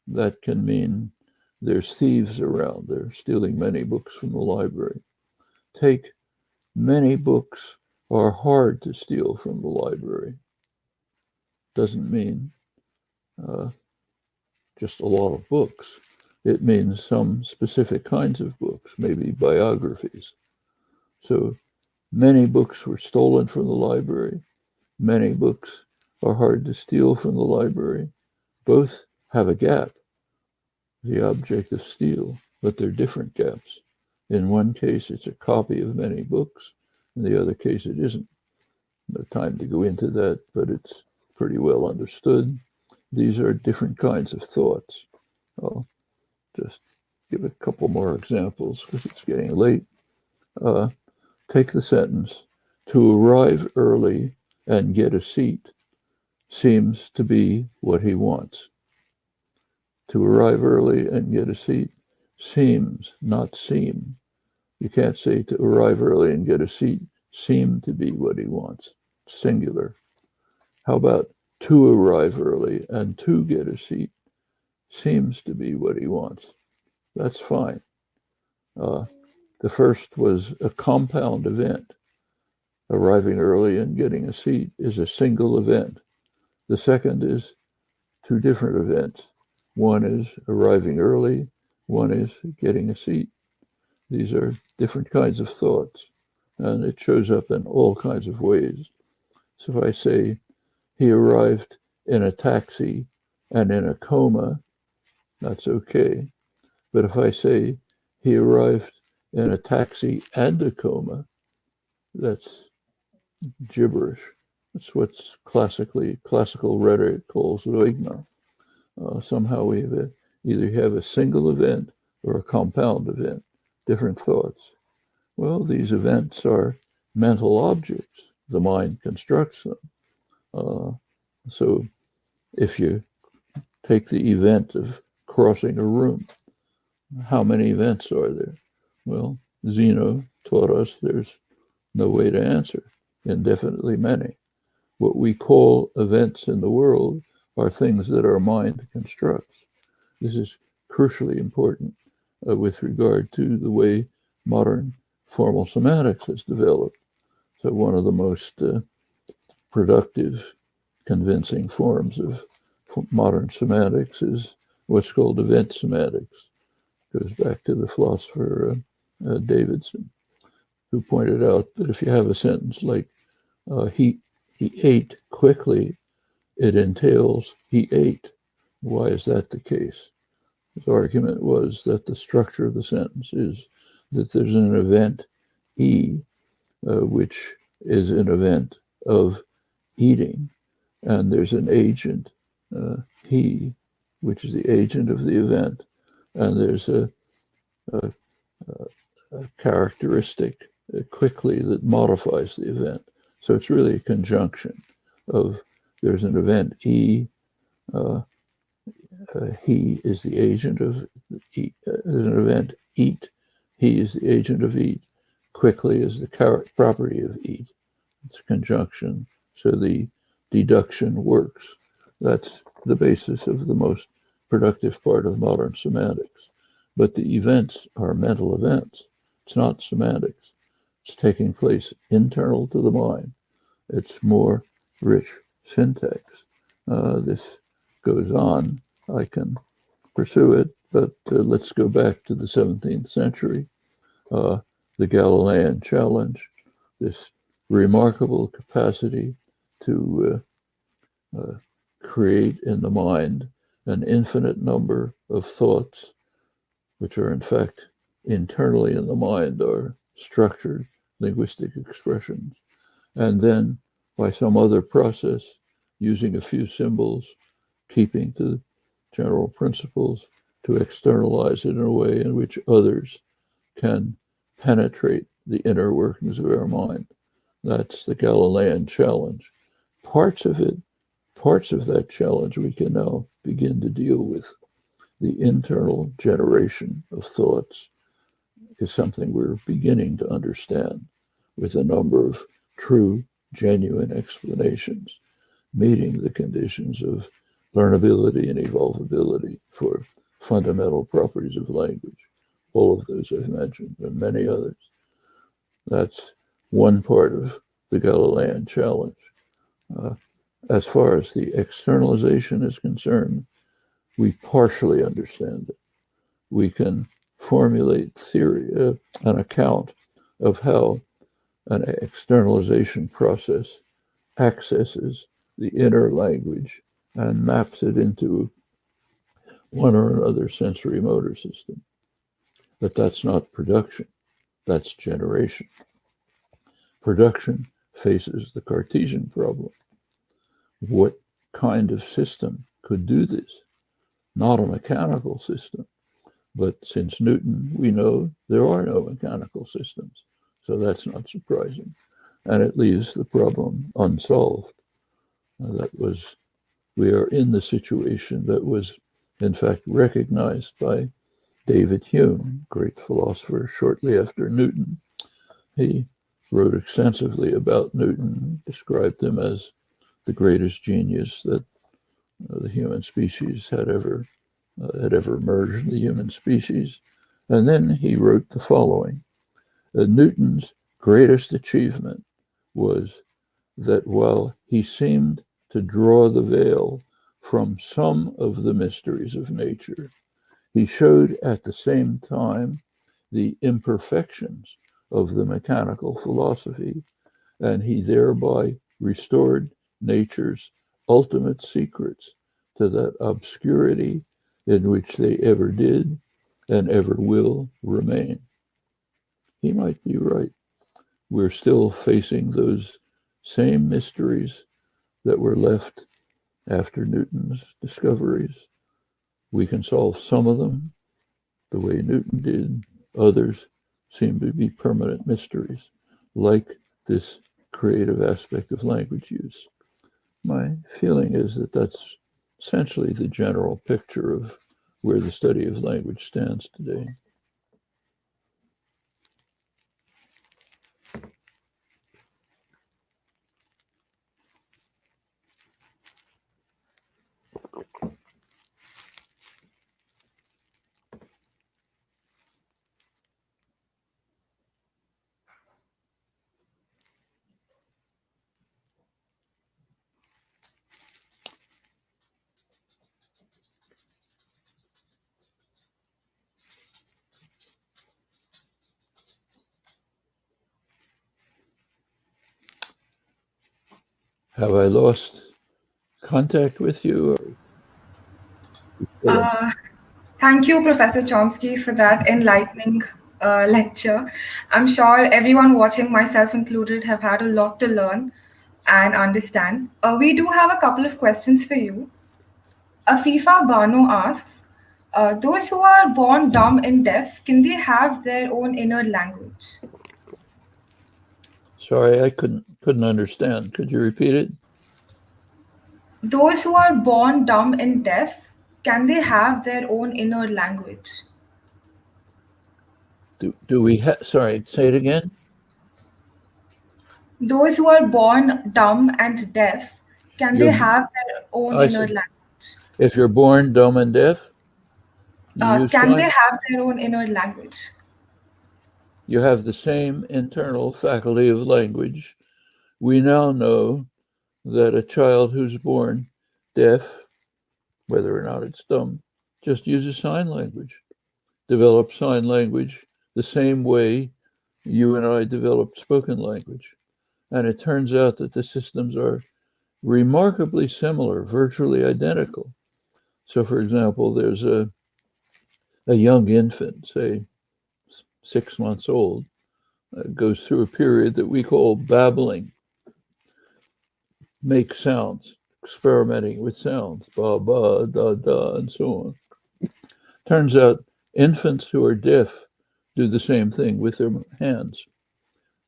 That can mean there's thieves around. They're stealing many books from the library. Take many books are hard to steal from the library. Doesn't mean just a lot of books. It means some specific kinds of books, maybe biographies. So many books were stolen from the library. Many books are hard to steal from the library. Both have a gap, the object of steal, but they're different gaps. In one case, it's a copy of many books. In the other case, it isn't. No time to go into that, but it's pretty well understood. These are different kinds of thoughts. I'll just give a couple more examples because it's getting late. Take the sentence, to arrive early and get a seat seems to be what he wants. To arrive early and get a seat seems, not seem. You can't say to arrive early and get a seat seem to be what he wants. Singular. How about to arrive early and to get a seat seems to be what he wants. That's fine. The first was a compound event. Arriving early and getting a seat is a single event. The second is two different events. One is arriving early, one is getting a seat. These are different kinds of thoughts, and it shows up in all kinds of ways. So if I say, he arrived in a taxi and in a coma, that's okay. But if I say, he arrived in a taxi and a coma, that's gibberish. That's what's classical rhetoric calls leugma. Somehow we have either have a single event or a compound event, different thoughts. Well, these events are mental objects. The mind constructs them. So if you take the event of crossing a room, how many events are there? Well, Zeno taught us there's no way to answer, indefinitely many. What we call events in the world are things that our mind constructs. This is crucially important with regard to the way modern formal semantics has developed. So one of the most productive, convincing forms of modern semantics is what's called event semantics. It goes back to the philosopher Davidson, who pointed out that if you have a sentence like he ate quickly, it entails he ate. Why is that the case? His argument was that the structure of the sentence is that there's an event E, which is an event of eating, and there's an agent he, which is the agent of the event, and there's a characteristic quickly that modifies the event. So it's really a conjunction of there's an event E, he is the agent of eat. There's an event eat, he is the agent of eat. Quickly is the property of eat. It's a conjunction, so the deduction works. That's the basis of the most productive part of modern semantics. But the events are mental events. It's not semantics. It's taking place internal to the mind. It's more rich syntax. This goes on. I can pursue it, but let's go back to the 17th century. The Galilean challenge, this remarkable capacity to create in the mind an infinite number of thoughts, which are in fact internally in the mind are structured linguistic expressions, and then by some other process, using a few symbols, keeping to general principles, to externalize it in a way in which others can penetrate the inner workings of our mind. That's the Galilean challenge. Parts of that challenge we can now begin to deal with. The internal generation of thoughts is something we're beginning to understand with a number of true, genuine explanations, meeting the conditions of learnability and evolvability for fundamental properties of language. All of those I've mentioned, and many others. That's one part of the Galilean challenge. As far as the externalization is concerned, we partially understand it. We can formulate theory, an account of how an externalization process accesses the inner language and maps it into one or another sensory motor system. But that's not production, that's generation. Production faces the Cartesian problem. What kind of system could do this? Not a mechanical system, but since Newton, we know there are no mechanical systems, so that's not surprising. And it leaves the problem unsolved. We are in the situation that was, in fact, recognized by David Hume, great philosopher, shortly after Newton. He wrote extensively about Newton, described him as the greatest genius that the human species had ever merged the human species. And then he wrote the following. Newton's greatest achievement was that while he seemed to draw the veil from some of the mysteries of nature, he showed at the same time the imperfections of the mechanical philosophy, and he thereby restored nature's ultimate secrets to that obscurity in which they ever did and ever will remain. He might be right. We're still facing those same mysteries that were left after Newton's discoveries. We can solve some of them the way Newton did. Others seem to be permanent mysteries, like this creative aspect of language use. My feeling is that that's essentially the general picture of where the study of language stands today. Have I lost contact with you? Thank you, Professor Chomsky, for that enlightening lecture. I'm sure everyone watching, myself included, have had a lot to learn and understand. We do have a couple of questions for you. Afifa Bano asks, those who are born dumb and deaf, can they have their own inner language? Sorry, I couldn't understand. Could you repeat it? Those who are born dumb and deaf, can they have their own inner language? Do we have, sorry, say it again? Those who are born dumb and deaf, can they You're- have their own I inner see. language? If you're born dumb and deaf, you Can they have their own inner language? You have the same internal faculty of language. We now know that a child who's born deaf, whether or not it's dumb, just uses sign language, develops sign language the same way you and I developed spoken language. And it turns out that the systems are remarkably similar, virtually identical. So, for example, there's a young infant, say 6 months old, goes through a period that we call babbling, make sounds, experimenting with sounds, ba, ba, da, da, and so on. Turns out infants who are deaf do the same thing with their hands.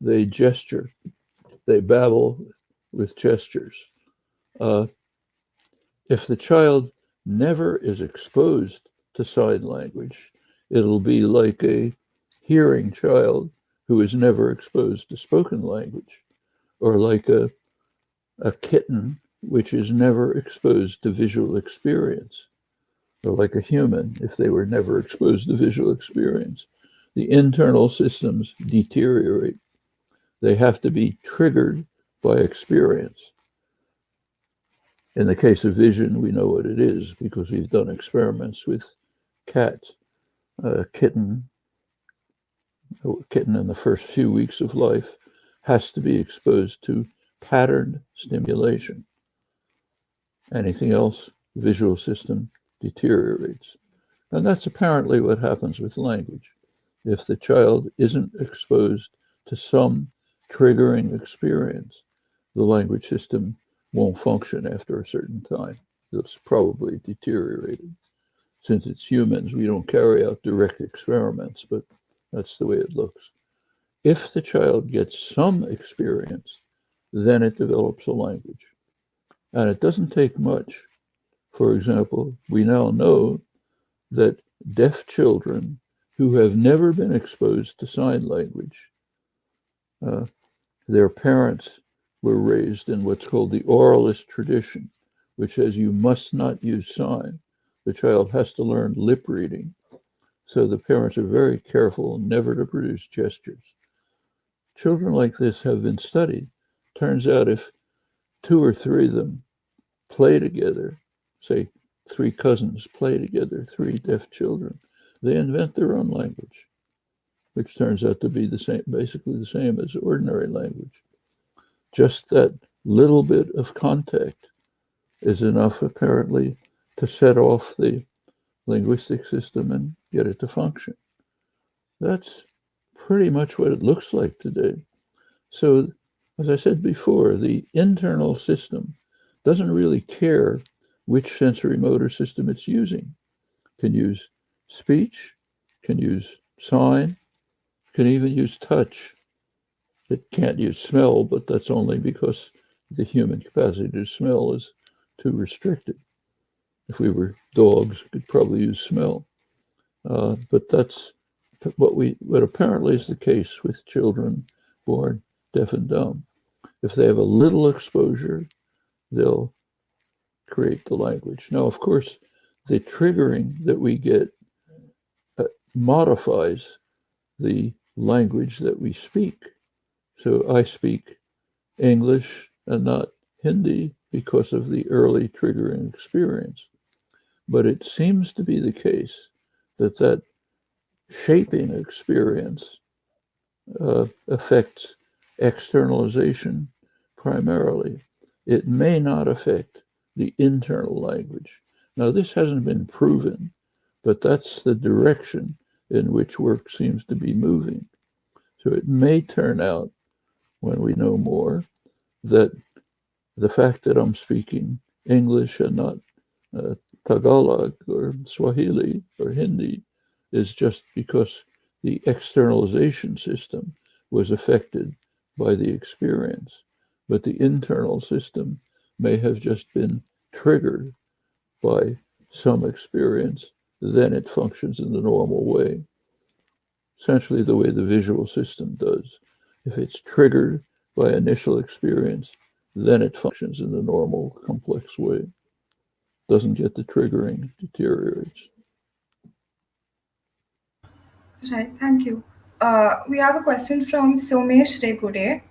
They gesture, they babble with gestures. If the child never is exposed to sign language, it'll be like a hearing child who is never exposed to spoken language, or like a kitten which is never exposed to visual experience, or like a human if they were never exposed to visual experience. The internal systems deteriorate. They have to be triggered by experience. In the case of vision, we know what it is because we've done experiments with cats. A kitten in the first few weeks of life has to be exposed to patterned stimulation. Anything else, visual system deteriorates. And that's apparently what happens with language. If the child isn't exposed to some triggering experience, the language system won't function after a certain time. It's probably deteriorated. Since it's humans, we don't carry out direct experiments, but that's the way it looks. If the child gets some experience, then it develops a language. And it doesn't take much. For example, we now know that deaf children who have never been exposed to sign language, their parents were raised in what's called the oralist tradition, which says you must not use sign. The child has to learn lip reading. So the parents are very careful never to produce gestures. Children like this have been studied. Turns out if 2 or 3 of them play together, say 3 cousins play together, 3 deaf children, they invent their own language, which turns out to be the same, basically the same as ordinary language. Just that little bit of contact is enough, apparently, to set off the linguistic system and get it to function. That's pretty much what it looks like today. So, as I said before, the internal system doesn't really care which sensory motor system it's using. Can use speech, can use sign, can even use touch. It can't use smell, but that's only because the human capacity to smell is too restricted. If we were dogs, we could probably use smell. But that's what apparently is the case with children born deaf and dumb. If they have a little exposure, they'll create the language. Now, of course, the triggering that we get modifies the language that we speak. So I speak English and not Hindi because of the early triggering experience. But it seems to be the case that shaping experience affects externalization primarily. It may not affect the internal language. Now, this hasn't been proven, but that's the direction in which work seems to be moving. So it may turn out, when we know more, that the fact that I'm speaking English and not Tagalog or Swahili or Hindi is just because the externalization system was affected by the experience. But the internal system may have just been triggered by some experience, then it functions in the normal way. Essentially the way the visual system does. If it's triggered by initial experience, then it functions in the normal, complex way. Doesn't get the triggering, deteriorates. Right, thank you. We have a question from Somesh Rekure.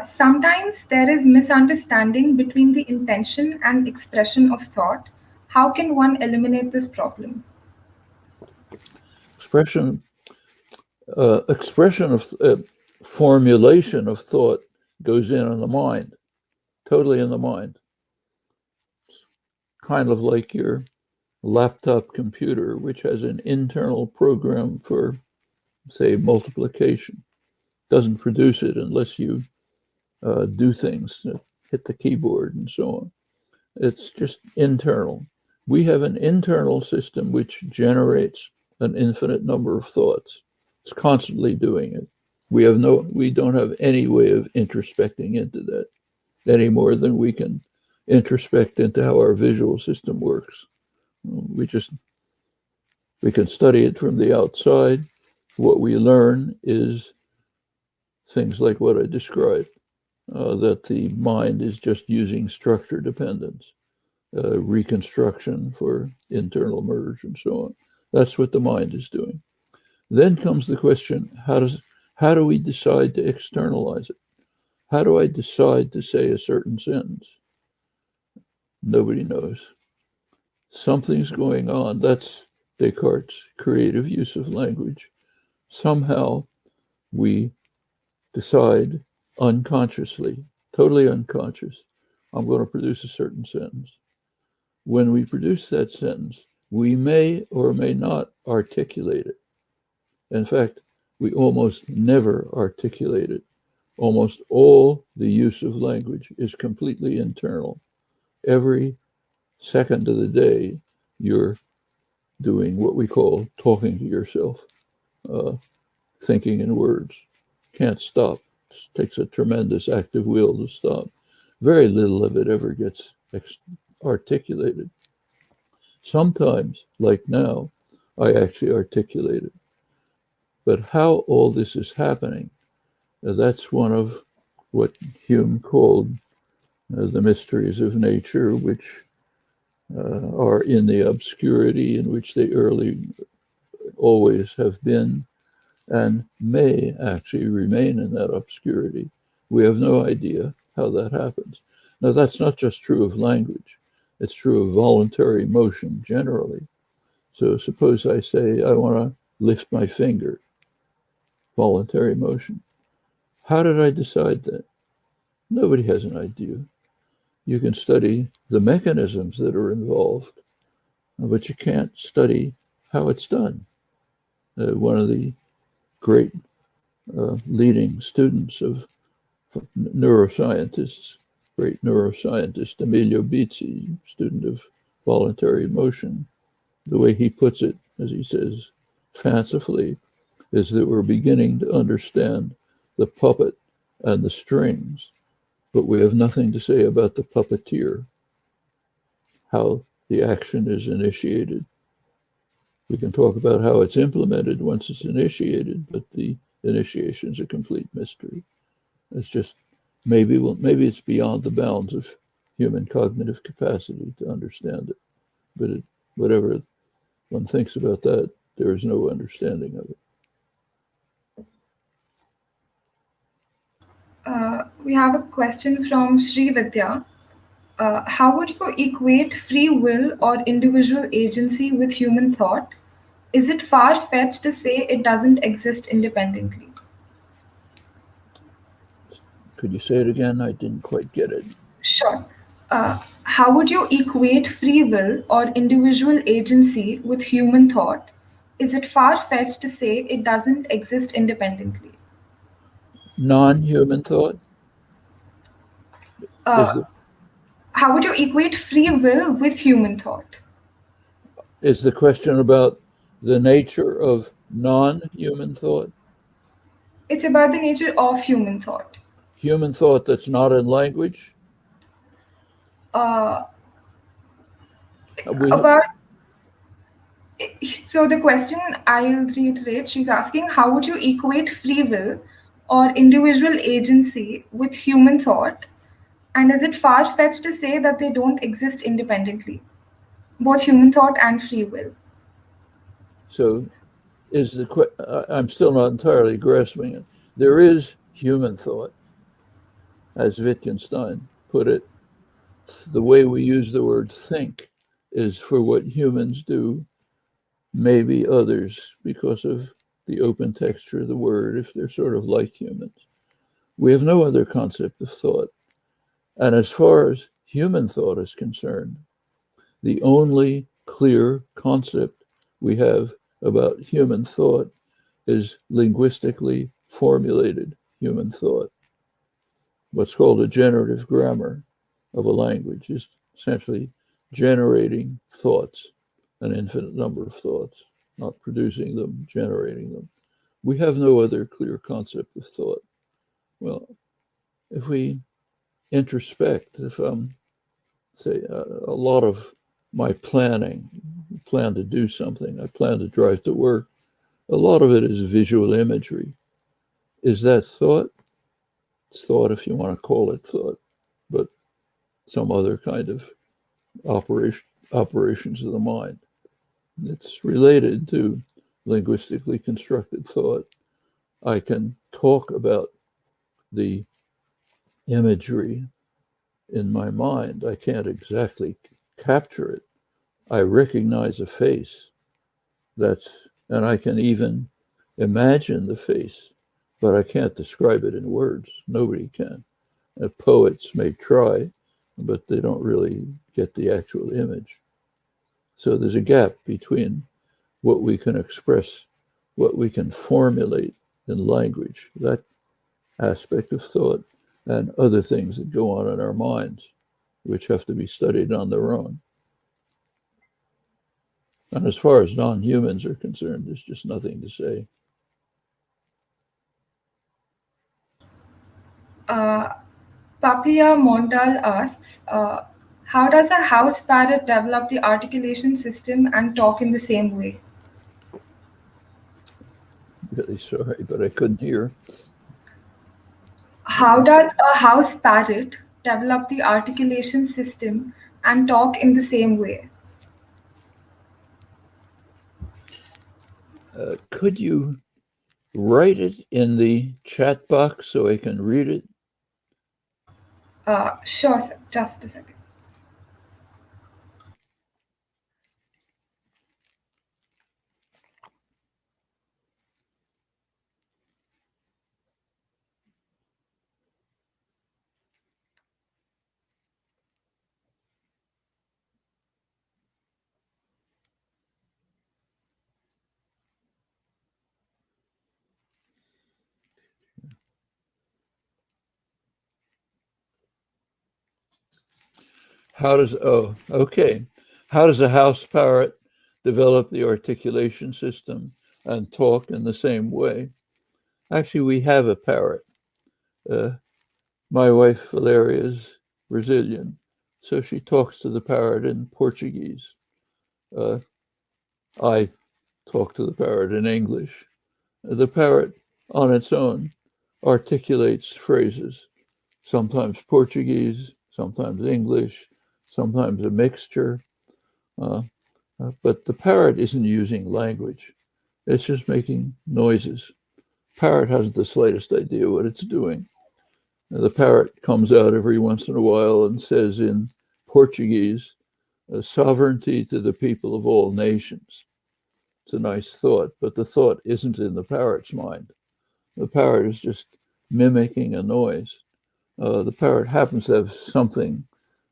Sometimes there is misunderstanding between the intention and expression of thought. How can one eliminate this problem? Expression of formulation of thought goes in the mind, totally in the mind. It's kind of like your laptop computer, which has an internal program for say, multiplication. Doesn't produce it unless you do things, hit the keyboard and so on. It's just internal. We have an internal system which generates an infinite number of thoughts. It's constantly doing it. We don't have any way of introspecting into that any more than we can introspect into how our visual system works. We can study it from the outside. What we learn is things like what I described, that the mind is just using structure dependence, reconstruction for internal merge and so on. That's what the mind is doing. Then comes the question, how do we decide to externalize it? How do I decide to say a certain sentence? Nobody knows. Something's going on. That's Descartes' creative use of language. Somehow we decide unconsciously, totally unconscious, I'm going to produce a certain sentence. When we produce that sentence, we may or may not articulate it. In fact, we almost never articulate it. Almost all the use of language is completely internal. Every second of the day, you're doing what we call talking to yourself, thinking in words. Can't stop. It takes a tremendous active will to stop. Very little of it ever gets articulated. Sometimes, like now, I actually articulate it. But how all this is happening, that's one of what Hume called the mysteries of nature, which are in the obscurity in which they always have been, and may actually remain in that obscurity. We have no idea how that happens. Now, that's not just true of language. It's true of voluntary motion generally. So suppose I say, I want to lift my finger, voluntary motion. How did I decide that? Nobody has an idea. You can study the mechanisms that are involved, but you can't study how it's done. One of the great leading students of neuroscientists, great neuroscientist Emilio Bizzi, student of voluntary motion, the way he puts it, as he says fancifully, is that we're beginning to understand the puppet and the strings, but we have nothing to say about the puppeteer, how the action is initiated. We can talk about how it's implemented once it's initiated, but the initiation is a complete mystery. It's just maybe it's beyond the bounds of human cognitive capacity to understand it. But whatever one thinks about that, there is no understanding of it. We have a question from Sri Vidya. How would you equate free will or individual agency with human thought? Is it far-fetched to say it doesn't exist independently? Could you say it again? I didn't quite get it. Sure. How would you equate free will or individual agency with human thought? Is it far-fetched to say it doesn't exist independently? Non-human thought? How would you equate free will with human thought? Is the question about the nature of non-human thought? It's about the nature of human thought. Human thought that's not in language? So the question, I'll reiterate, she's asking, how would you equate free will or individual agency with human thought? And is it far-fetched to say that they don't exist independently, both human thought and free will? So I'm still not entirely grasping it. There is human thought, as Wittgenstein put it. The way we use the word think is for what humans do, maybe others, because of the open texture of the word, if they're sort of like humans. We have no other concept of thought. And as far as human thought is concerned, the only clear concept we have about human thought is linguistically formulated human thought. What's called a generative grammar of a language is essentially generating thoughts, an infinite number of thoughts, not producing them, generating them. We have no other clear concept of thought. Well, if we introspect, if say a lot of my planning, plan to do something, I plan to drive to work, a lot of it is visual imagery. Is that thought? It's thought if you want to call it thought, but some other kind of operations of the mind. It's related to linguistically constructed thought. I can talk about the imagery in my mind. I can't exactly capture it. I recognize a face. And I can even imagine the face, but I can't describe it in words. Nobody can. Poets may try, but they don't really get the actual image. So there's a gap between what we can express, what we can formulate in language, that aspect of thought, and other things that go on in our minds, which have to be studied on their own. And as far as non-humans are concerned, there's just nothing to say. Papia Montal asks, how does a house parrot develop the articulation system and talk in the same way? Really sorry, but I couldn't hear. How does a house parrot develop the articulation system and talk in the same way? Could you write it in the chat box so I can read it? Sure, sir. Just a second. How does a house parrot develop the articulation system and talk in the same way? Actually, we have a parrot. My wife, Valeria, is Brazilian, so she talks to the parrot in Portuguese. I talk to the parrot in English. The parrot, on its own, articulates phrases, sometimes Portuguese, sometimes English, sometimes a mixture. But the parrot isn't using language. It's just making noises. Parrot hasn't the slightest idea what it's doing. The parrot comes out every once in a while and says in Portuguese, sovereignty to the people of all nations. It's a nice thought, but the thought isn't in the parrot's mind. The parrot is just mimicking a noise. The parrot happens to have something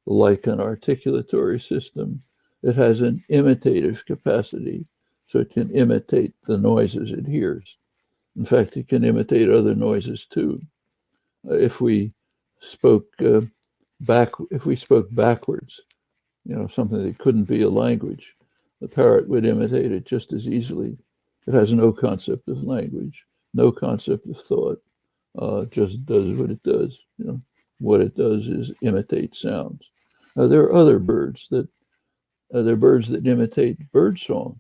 like an articulatory system. It has an imitative capacity, so it can imitate the noises it hears. In fact, it can imitate other noises too. If we spoke backwards, something that couldn't be a language, the parrot would imitate it just as easily. It has no concept of language, no concept of thought, just does what it does. What it does is imitate sounds. There are other birds that imitate bird song.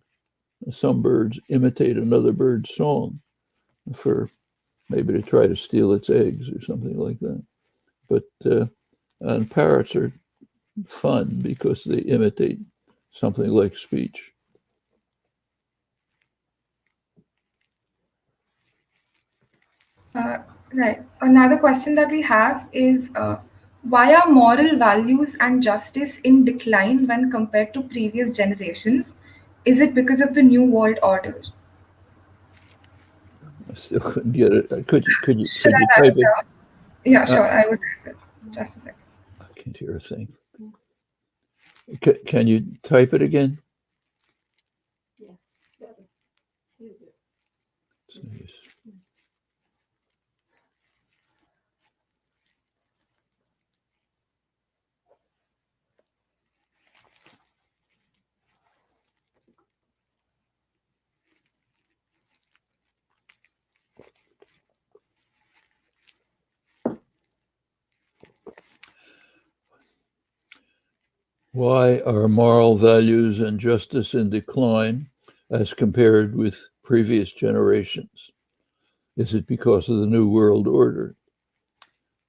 Some birds imitate another bird's song for maybe to try to steal its eggs or something like that. But and parrots are fun because they imitate something like speech. Right. Another question that we have is why are moral values and justice in decline when compared to previous generations? Is it because of the New World Order? I still couldn't get it. Could you Should type I write it? it down? Yeah, sure. I would type it. Just a second. I can't hear a thing. Can you type it again? Why are moral values and justice in decline as compared with previous generations? Is it because of the New World Order?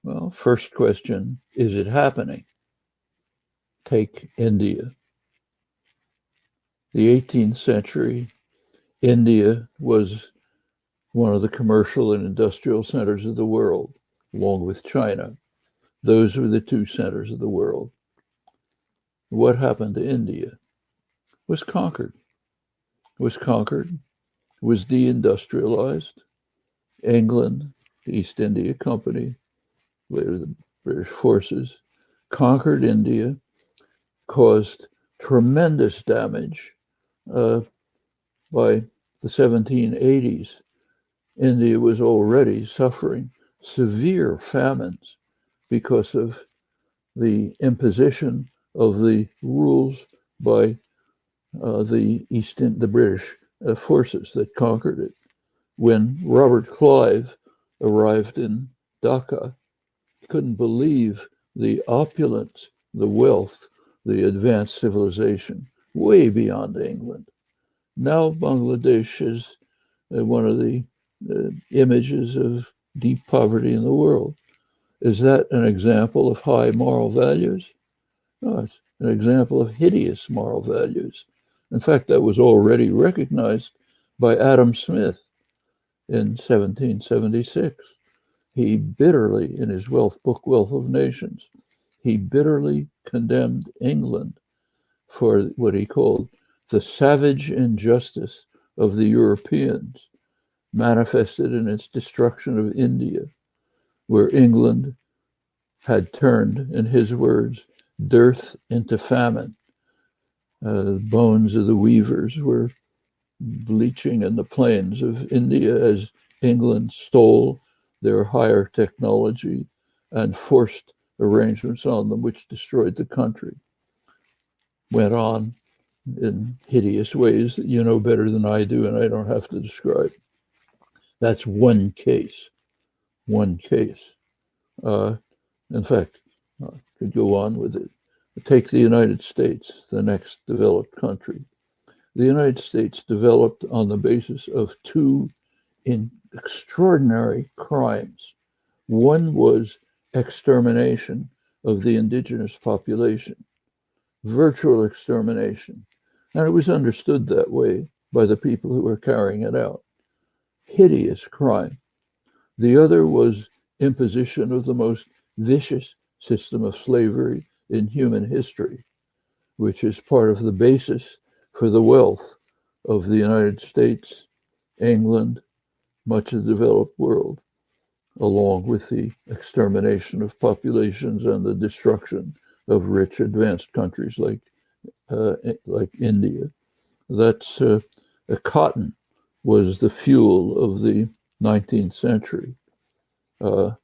Well, first question, is it happening? Take India. The 18th century, India was one of the commercial and industrial centers of the world, along with China. Those were the two centers of the world. What happened to India? It was conquered. It was conquered, was deindustrialized. England, the East India Company, later the British forces, conquered India, caused tremendous damage. By the 1780s, India was already suffering severe famines because of the imposition of the rules by the British forces that conquered it. When Robert Clive arrived in Dhaka, he couldn't believe the opulence, the wealth, the advanced civilization, way beyond England. Now Bangladesh is one of the images of deep poverty in the world. Is that an example of high moral values? No, it's an example of hideous moral values. In fact, that was already recognized by Adam Smith in 1776. He bitterly, in his book Wealth of Nations, he bitterly condemned England for what he called the savage injustice of the Europeans, manifested in its destruction of India, where England had turned, in his words, dearth into famine. The bones of the weavers were bleaching in the plains of India as England stole their higher technology and forced arrangements on them which destroyed the country. Went on in hideous ways that you know better than I do, and I don't have to describe. That's one case. One case. In fact, I could go on with it. Take the United States, the next developed country. The United States developed on the basis of two extraordinary crimes. One was extermination of the indigenous population, virtual extermination. And it was understood that way by the people who were carrying it out. Hideous crime. The other was imposition of the most vicious system of slavery in human history, which is part of the basis for the wealth of the United States, England, much of the developed world, along with the extermination of populations and the destruction of rich advanced countries like India. That's cotton was the fuel of the 19th century. In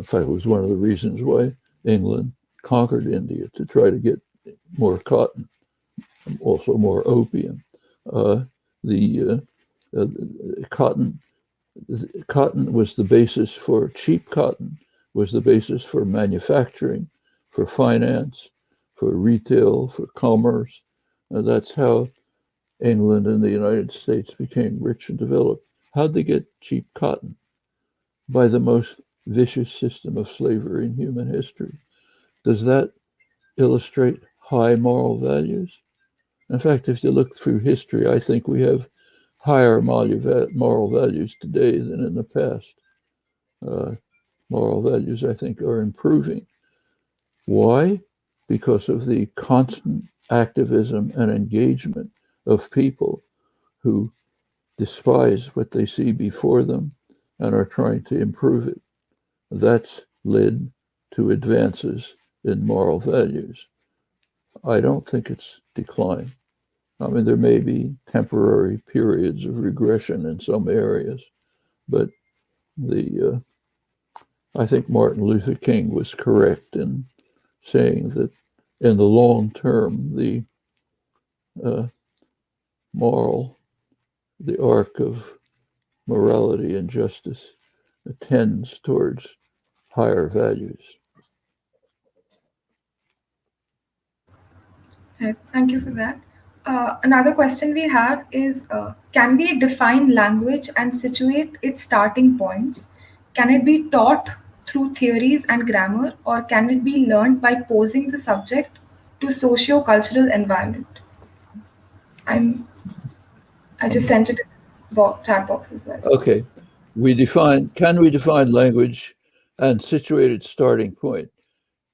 fact, it was one of the reasons why England conquered India, to try to get more cotton, also more opium. Cotton was the basis for cheap cotton, was the basis for manufacturing, for finance, for retail, for commerce. That's how England and the United States became rich and developed. How'd they get cheap cotton? By the most vicious system of slavery in human history. Does that illustrate high moral values? In fact, if you look through history, I think we have higher moral values today than in the past. Moral values, I think, are improving. Why? Because of the constant activism and engagement of people who despise what they see before them and are trying to improve it. That's led to advances in moral values. I don't think it's decline. I mean, there may be temporary periods of regression in some areas, but I think Martin Luther King was correct in saying that in the long term, the arc of morality and justice tends towards higher values. Thank you for that. Another question we have is, can we define language and situate its starting points? Can it be taught through theories and grammar, or can it be learned by posing the subject to socio-cultural environment? I just sent it in the chat box as well. Okay. Can we define language and situate its starting point?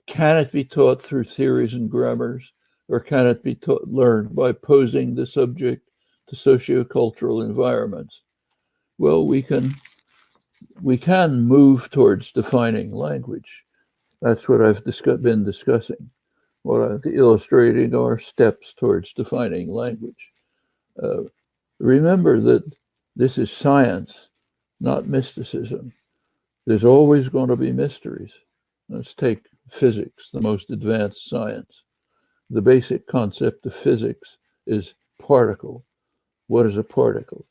Can it be taught through theories and grammars, or can it be learned by posing the subject to sociocultural environments? Well, we can move towards defining language. That's what I've been discussing. Illustrating our steps towards defining language. Remember that this is science, not mysticism. There's always going to be mysteries. Let's take physics, the most advanced science. The basic concept of physics is particle. What is a particle?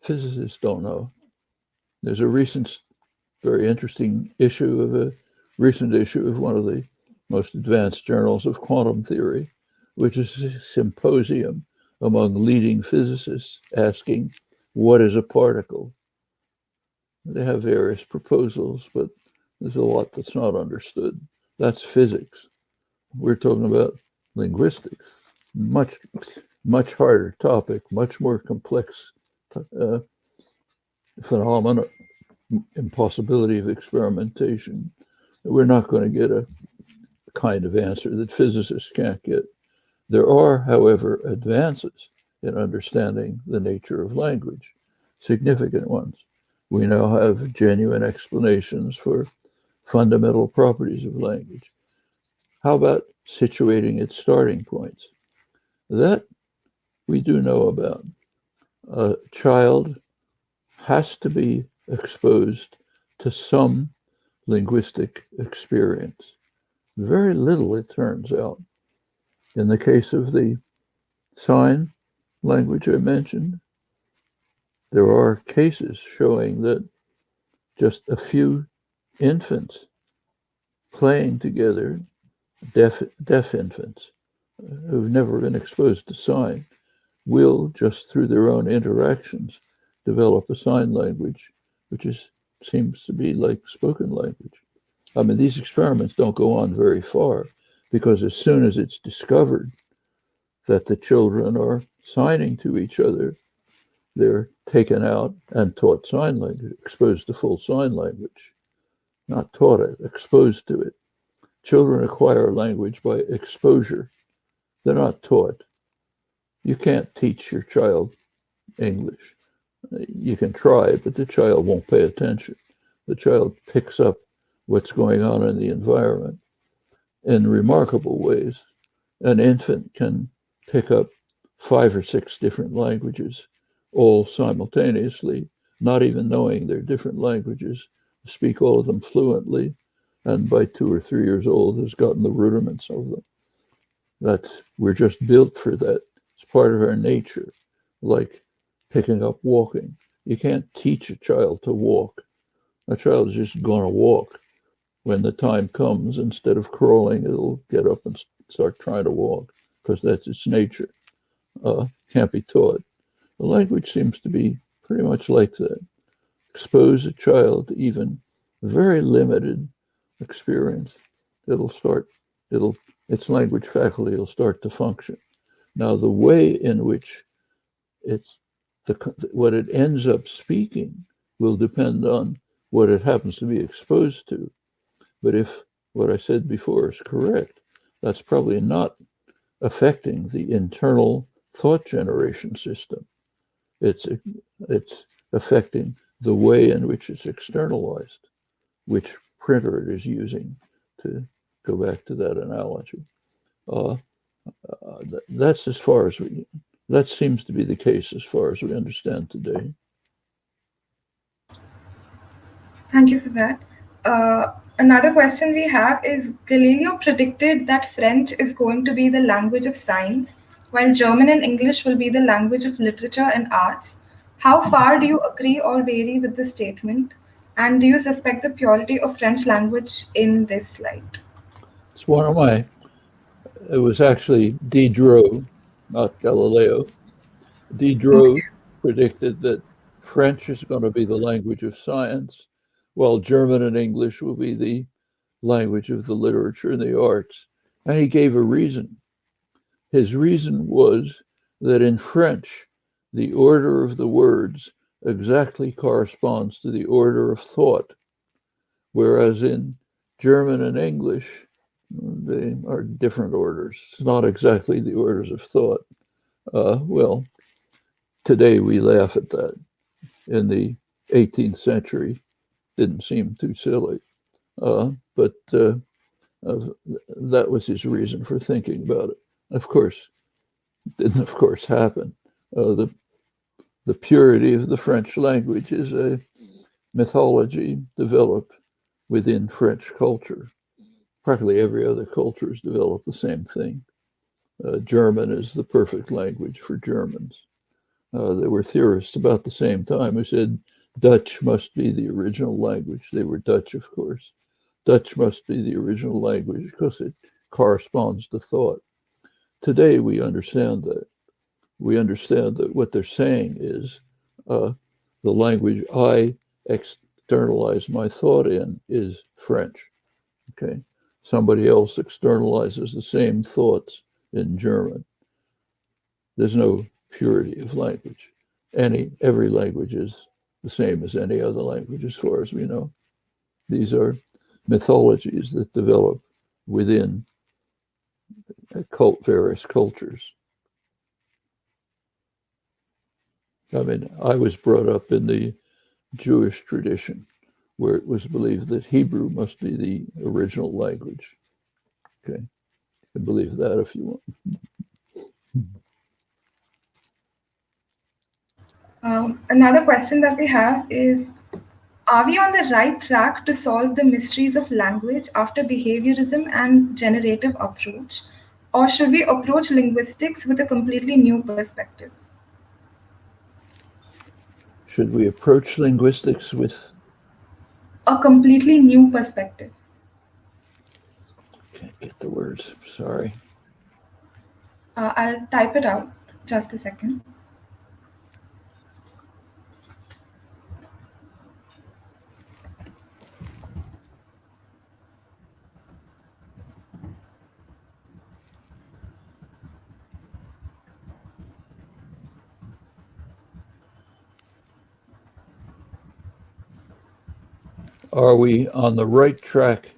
Physicists don't know. There's a recent, very interesting issue of one of the most advanced journals of quantum theory, which is a symposium among leading physicists asking, what is a particle? They have various proposals, but there's a lot that's not understood. That's physics. We're talking about linguistics, much harder topic, much more complex phenomena, impossibility of experimentation. We're not going to get a kind of answer that physicists can't get. There are, however, advances in understanding the nature of language, significant ones. We now have genuine explanations for fundamental properties of language. How about situating its starting points? That we do know about. A child has to be exposed to some linguistic experience. Very little, it turns out. In the case of the sign language I mentioned, there are cases showing that just a few infants playing together, deaf infants who've never been exposed to sign, will, just through their own interactions, develop a sign language, which seems to be like spoken language. I mean, these experiments don't go on very far, because as soon as it's discovered that the children are signing to each other, they're taken out and taught sign language, exposed to full sign language. Not taught it, exposed to it. Children acquire language by exposure. They're not taught. You can't teach your child English. You can try, but the child won't pay attention. The child picks up what's going on in the environment in remarkable ways. An infant can pick up 5 or 6 different languages, all simultaneously, not even knowing they're different languages, speak all of them fluently, and by 2 or 3 years old has gotten the rudiments of them. We're just built for that. It's part of our nature, like picking up walking. You can't teach a child to walk. A child is just going to walk. When the time comes, instead of crawling, it'll get up and start trying to walk, because that's its nature. Can't be taught. The language seems to be pretty much like that. Expose a child to even very limited experience, its language faculty will start to function. Now, the way in which what it ends up speaking will depend on what it happens to be exposed to. But if what I said before is correct, that's probably not affecting the internal thought generation system. It's affecting the way in which it's externalized, which printer it is using, to go back to that analogy. That's as far as that seems to be the case as far as we understand today. Thank you for that. Another question we have is Galileo predicted that French is going to be the language of science, while German and English will be the language of literature and arts. How far do you agree or vary with this statement? And do you suspect the purity of French language in this light? It's one of my, it was actually Diderot, not Galileo. Diderot predicted that French is going to be the language of science, while German and English will be the language of the literature and the arts. And he gave a reason. His reason was that in French, the order of the words exactly corresponds to the order of thought, whereas in German and English, they are different orders. It's not exactly the orders of thought. Well, today we laugh at that. In the 18th century, didn't seem too silly. But that was his reason for thinking about it. Of course, it didn't of course happen. The purity of the French language is a mythology developed within French culture. Practically every other culture has developed the same thing. German is the perfect language for Germans. There were theorists about the same time who said Dutch must be the original language. They were Dutch, of course. Dutch must be the original language because it corresponds to thought. Today, we understand that. We understand that what they're saying is the language I externalize my thought in is French. Okay, somebody else externalizes the same thoughts in German. There's no purity of language. Every language is the same as any other language, as far as we know. These are mythologies that develop within various cultures. I mean, I was brought up in the Jewish tradition, where it was believed that Hebrew must be the original language. Okay, you can believe that if you want. Another question that we have is, are we on the right track to solve the mysteries of language after behaviorism and generative approach? Or should we approach linguistics with a completely new perspective? Should we approach linguistics with A completely new perspective. Can't get the words, sorry. I'll type it out. Just a second. Are we on the right track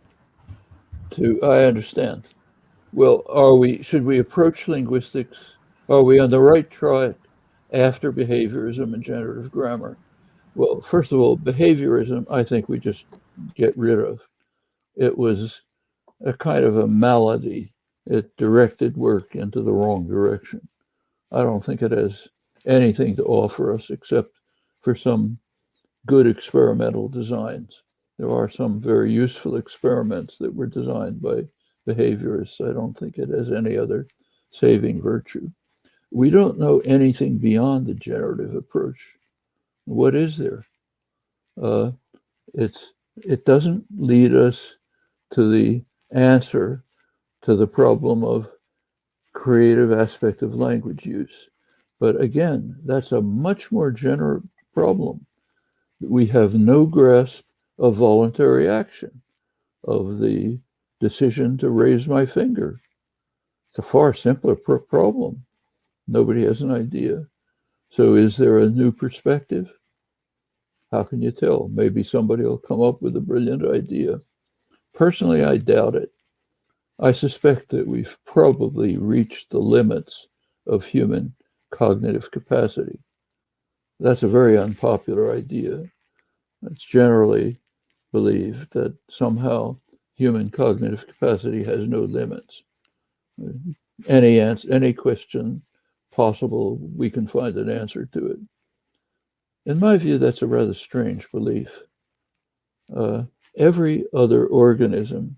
I understand. Well, should we approach linguistics? Are we on the right track after behaviorism and generative grammar? Well, first of all, behaviorism, I think we just get rid of. It was a kind of a malady. It directed work into the wrong direction. I don't think it has anything to offer us except for some good experimental designs. There are some very useful experiments that were designed by behaviorists. I don't think it has any other saving virtue. We don't know anything beyond the generative approach. What is there? It doesn't lead us to the answer to the problem of creative aspect of language use. But again, that's a much more general problem. We have no grasp of voluntary action, of the decision to raise my finger. It's a far simpler problem. Nobody has an idea. So is there a new perspective? How can you tell? Maybe somebody will come up with a brilliant idea. Personally, I doubt it. I suspect that we've probably reached the limits of human cognitive capacity. That's a very unpopular idea. It's generally believed that somehow human cognitive capacity has no limits. any question possible, we can find an answer to it. In my view, that's a rather strange belief. Every other organism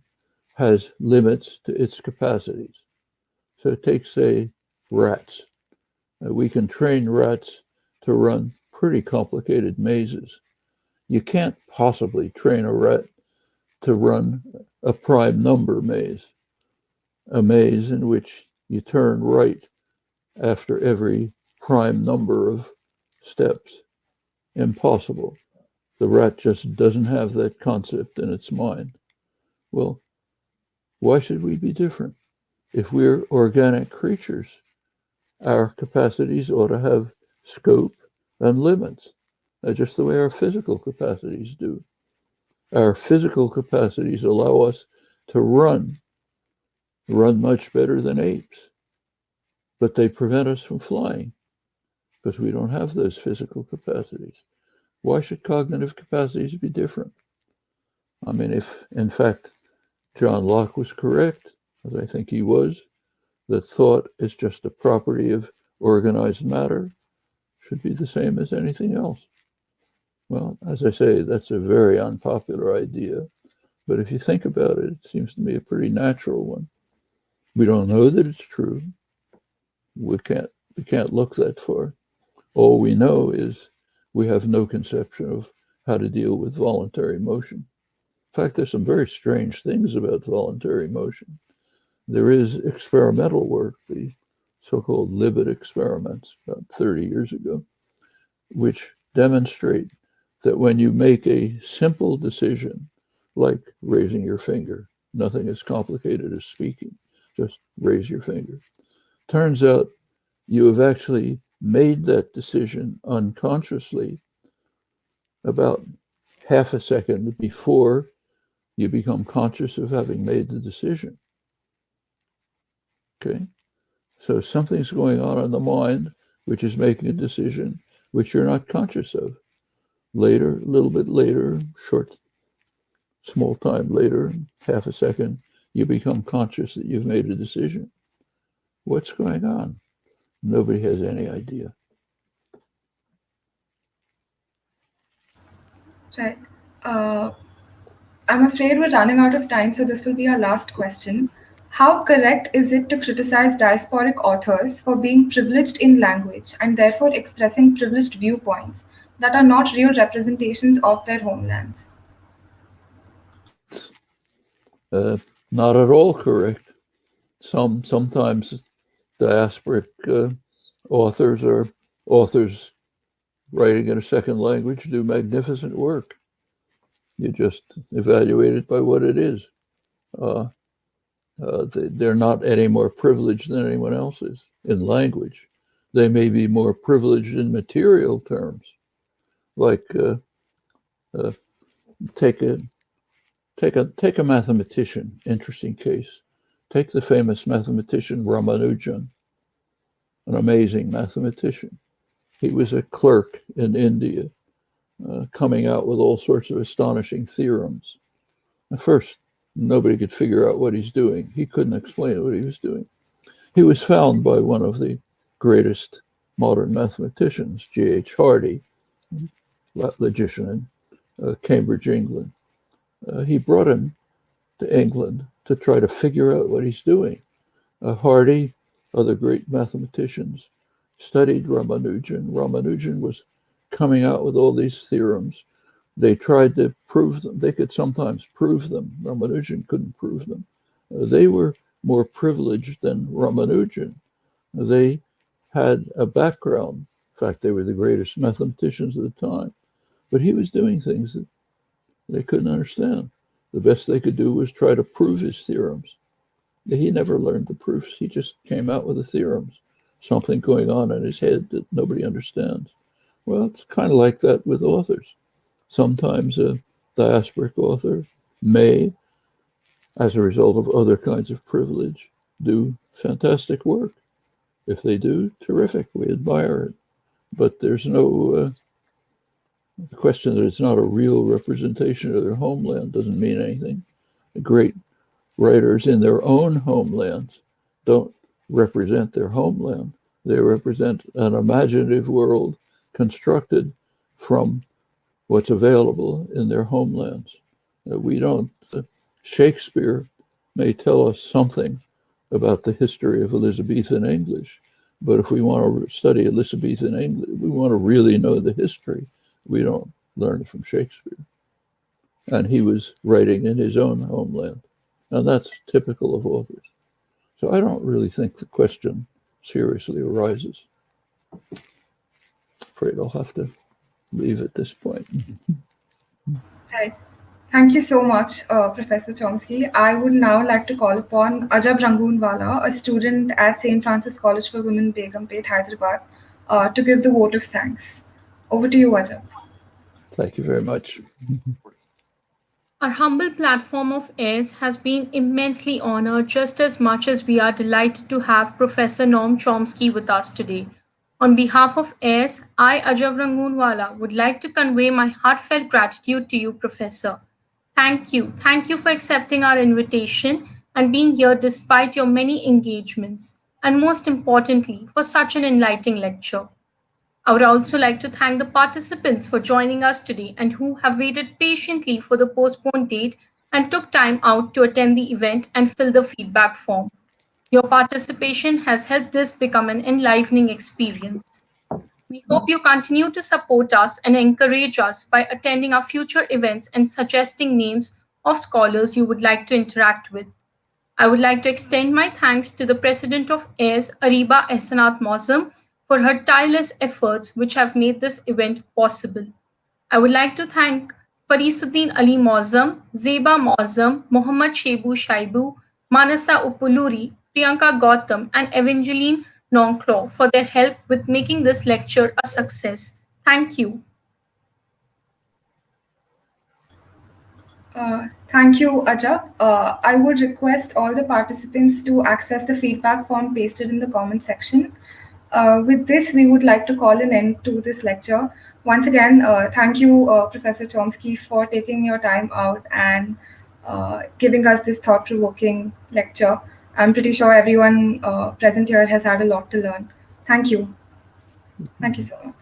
has limits to its capacities. So take, say, rats. We can train rats to run pretty complicated mazes. You can't possibly train a rat to run a prime number maze, a maze in which you turn right after every prime number of steps. Impossible. The rat just doesn't have that concept in its mind. Well, why should we be different? If we're organic creatures, our capacities ought to have scope and limits, just the way our physical capacities do. Our physical capacities allow us to run much better than apes, but they prevent us from flying because we don't have those physical capacities. Why should cognitive capacities be different? I mean, if in fact John Locke was correct, as I think he was, that thought is just a property of organized matter, should be the same as anything else. Well, as I say, that's a very unpopular idea, but if you think about it, it seems to me a pretty natural one. We don't know that it's true. We can't look that far. All we know is we have no conception of how to deal with voluntary motion. In fact, there's some very strange things about voluntary motion. There is experimental work, the so-called Libet experiments about 30 years ago, which demonstrate that when you make a simple decision, like raising your finger, nothing as complicated as speaking, just raise your finger. Turns out you have actually made that decision unconsciously about half a second before you become conscious of having made the decision. Okay? So something's going on in the mind which is making a decision which you're not conscious of. Later, a little bit later, small time later, half a second, you become conscious that you've made a decision. What's going on? Nobody has any idea. Right. I'm afraid we're running out of time, so this will be our last question. How correct is it to criticize diasporic authors for being privileged in language and therefore expressing privileged viewpoints that are not real representations of their homelands? Not at all correct. Sometimes diasporic authors or authors writing in a second language do magnificent work. You just evaluate it by what it is. They're not any more privileged than anyone else is in language. They may be more privileged in material terms, like take a mathematician. Interesting case. Take the famous mathematician Ramanujan, an amazing mathematician. He was a clerk in India, coming out with all sorts of astonishing theorems. At first, nobody could figure out what he's doing. He couldn't explain what he was doing. He was found by one of the greatest modern mathematicians, G.H. Hardy, logician in Cambridge, England. He brought him to England to try to figure out what he's doing. Hardy, other great mathematicians, studied Ramanujan. Ramanujan was coming out with all these theorems. They tried to prove them. They could sometimes prove them. Ramanujan couldn't prove them. They were more privileged than Ramanujan. They had a background. In fact, they were the greatest mathematicians of the time. But he was doing things that they couldn't understand. The best they could do was try to prove his theorems. He never learned the proofs. He just came out with the theorems. Something going on in his head that nobody understands. Well, it's kind of like that with authors. Sometimes a diasporic author may, as a result of other kinds of privilege, do fantastic work. If they do, terrific. We admire it. But there's no, the question that it's not a real representation of their homeland doesn't mean anything. The great writers in their own homelands don't represent their homeland. They represent an imaginative world constructed from what's available in their homelands. We don't, Shakespeare may tell us something about the history of Elizabethan English, but if we want to study Elizabethan English, we want to really know the history. We don't learn from Shakespeare. And he was writing in his own homeland. And that's typical of authors. So I don't really think the question seriously arises. Afraid I'll have to leave at this point. Right. Thank you so much, Professor Chomsky. I would now like to call upon Ajab Rangoonwala, a student at St. Francis College for Women, Begumpet, Hyderabad, to give the vote of thanks. Over to you, Ajab. Thank you very much. Our humble platform of AIRS has been immensely honored just as much as we are delighted to have Professor Noam Chomsky with us today. On behalf of AIRS, I, Ajab Rangoonwala, would like to convey my heartfelt gratitude to you, Professor. Thank you. Thank you for accepting our invitation and being here despite your many engagements, and most importantly, for such an enlightening lecture. I would also like to thank the participants for joining us today and who have waited patiently for the postponed date and took time out to attend the event and fill the feedback form. Your participation has helped this become an enlivening experience. We hope you continue to support us and encourage us by attending our future events and suggesting names of scholars you would like to interact with. I would like to extend my thanks to the President of AIRS, Ariba Ehsanat Mozam, for her tireless efforts which have made this event possible. I would like to thank Farisuddin Ali Mozam, Zeba Mozam, Mohammad Shebu Shaibu, Manasa Upuluri, Priyanka Gautam, and Evangeline Nonclaw for their help with making this lecture a success. Thank you. Thank you, Ajab. I would request all the participants to access the feedback form pasted in the comment section. With this, we would like to call an end to this lecture. Once again, thank you, Professor Chomsky, for taking your time out and giving us this thought-provoking lecture. I'm pretty sure everyone present here has had a lot to learn. Thank you. Thank you so much.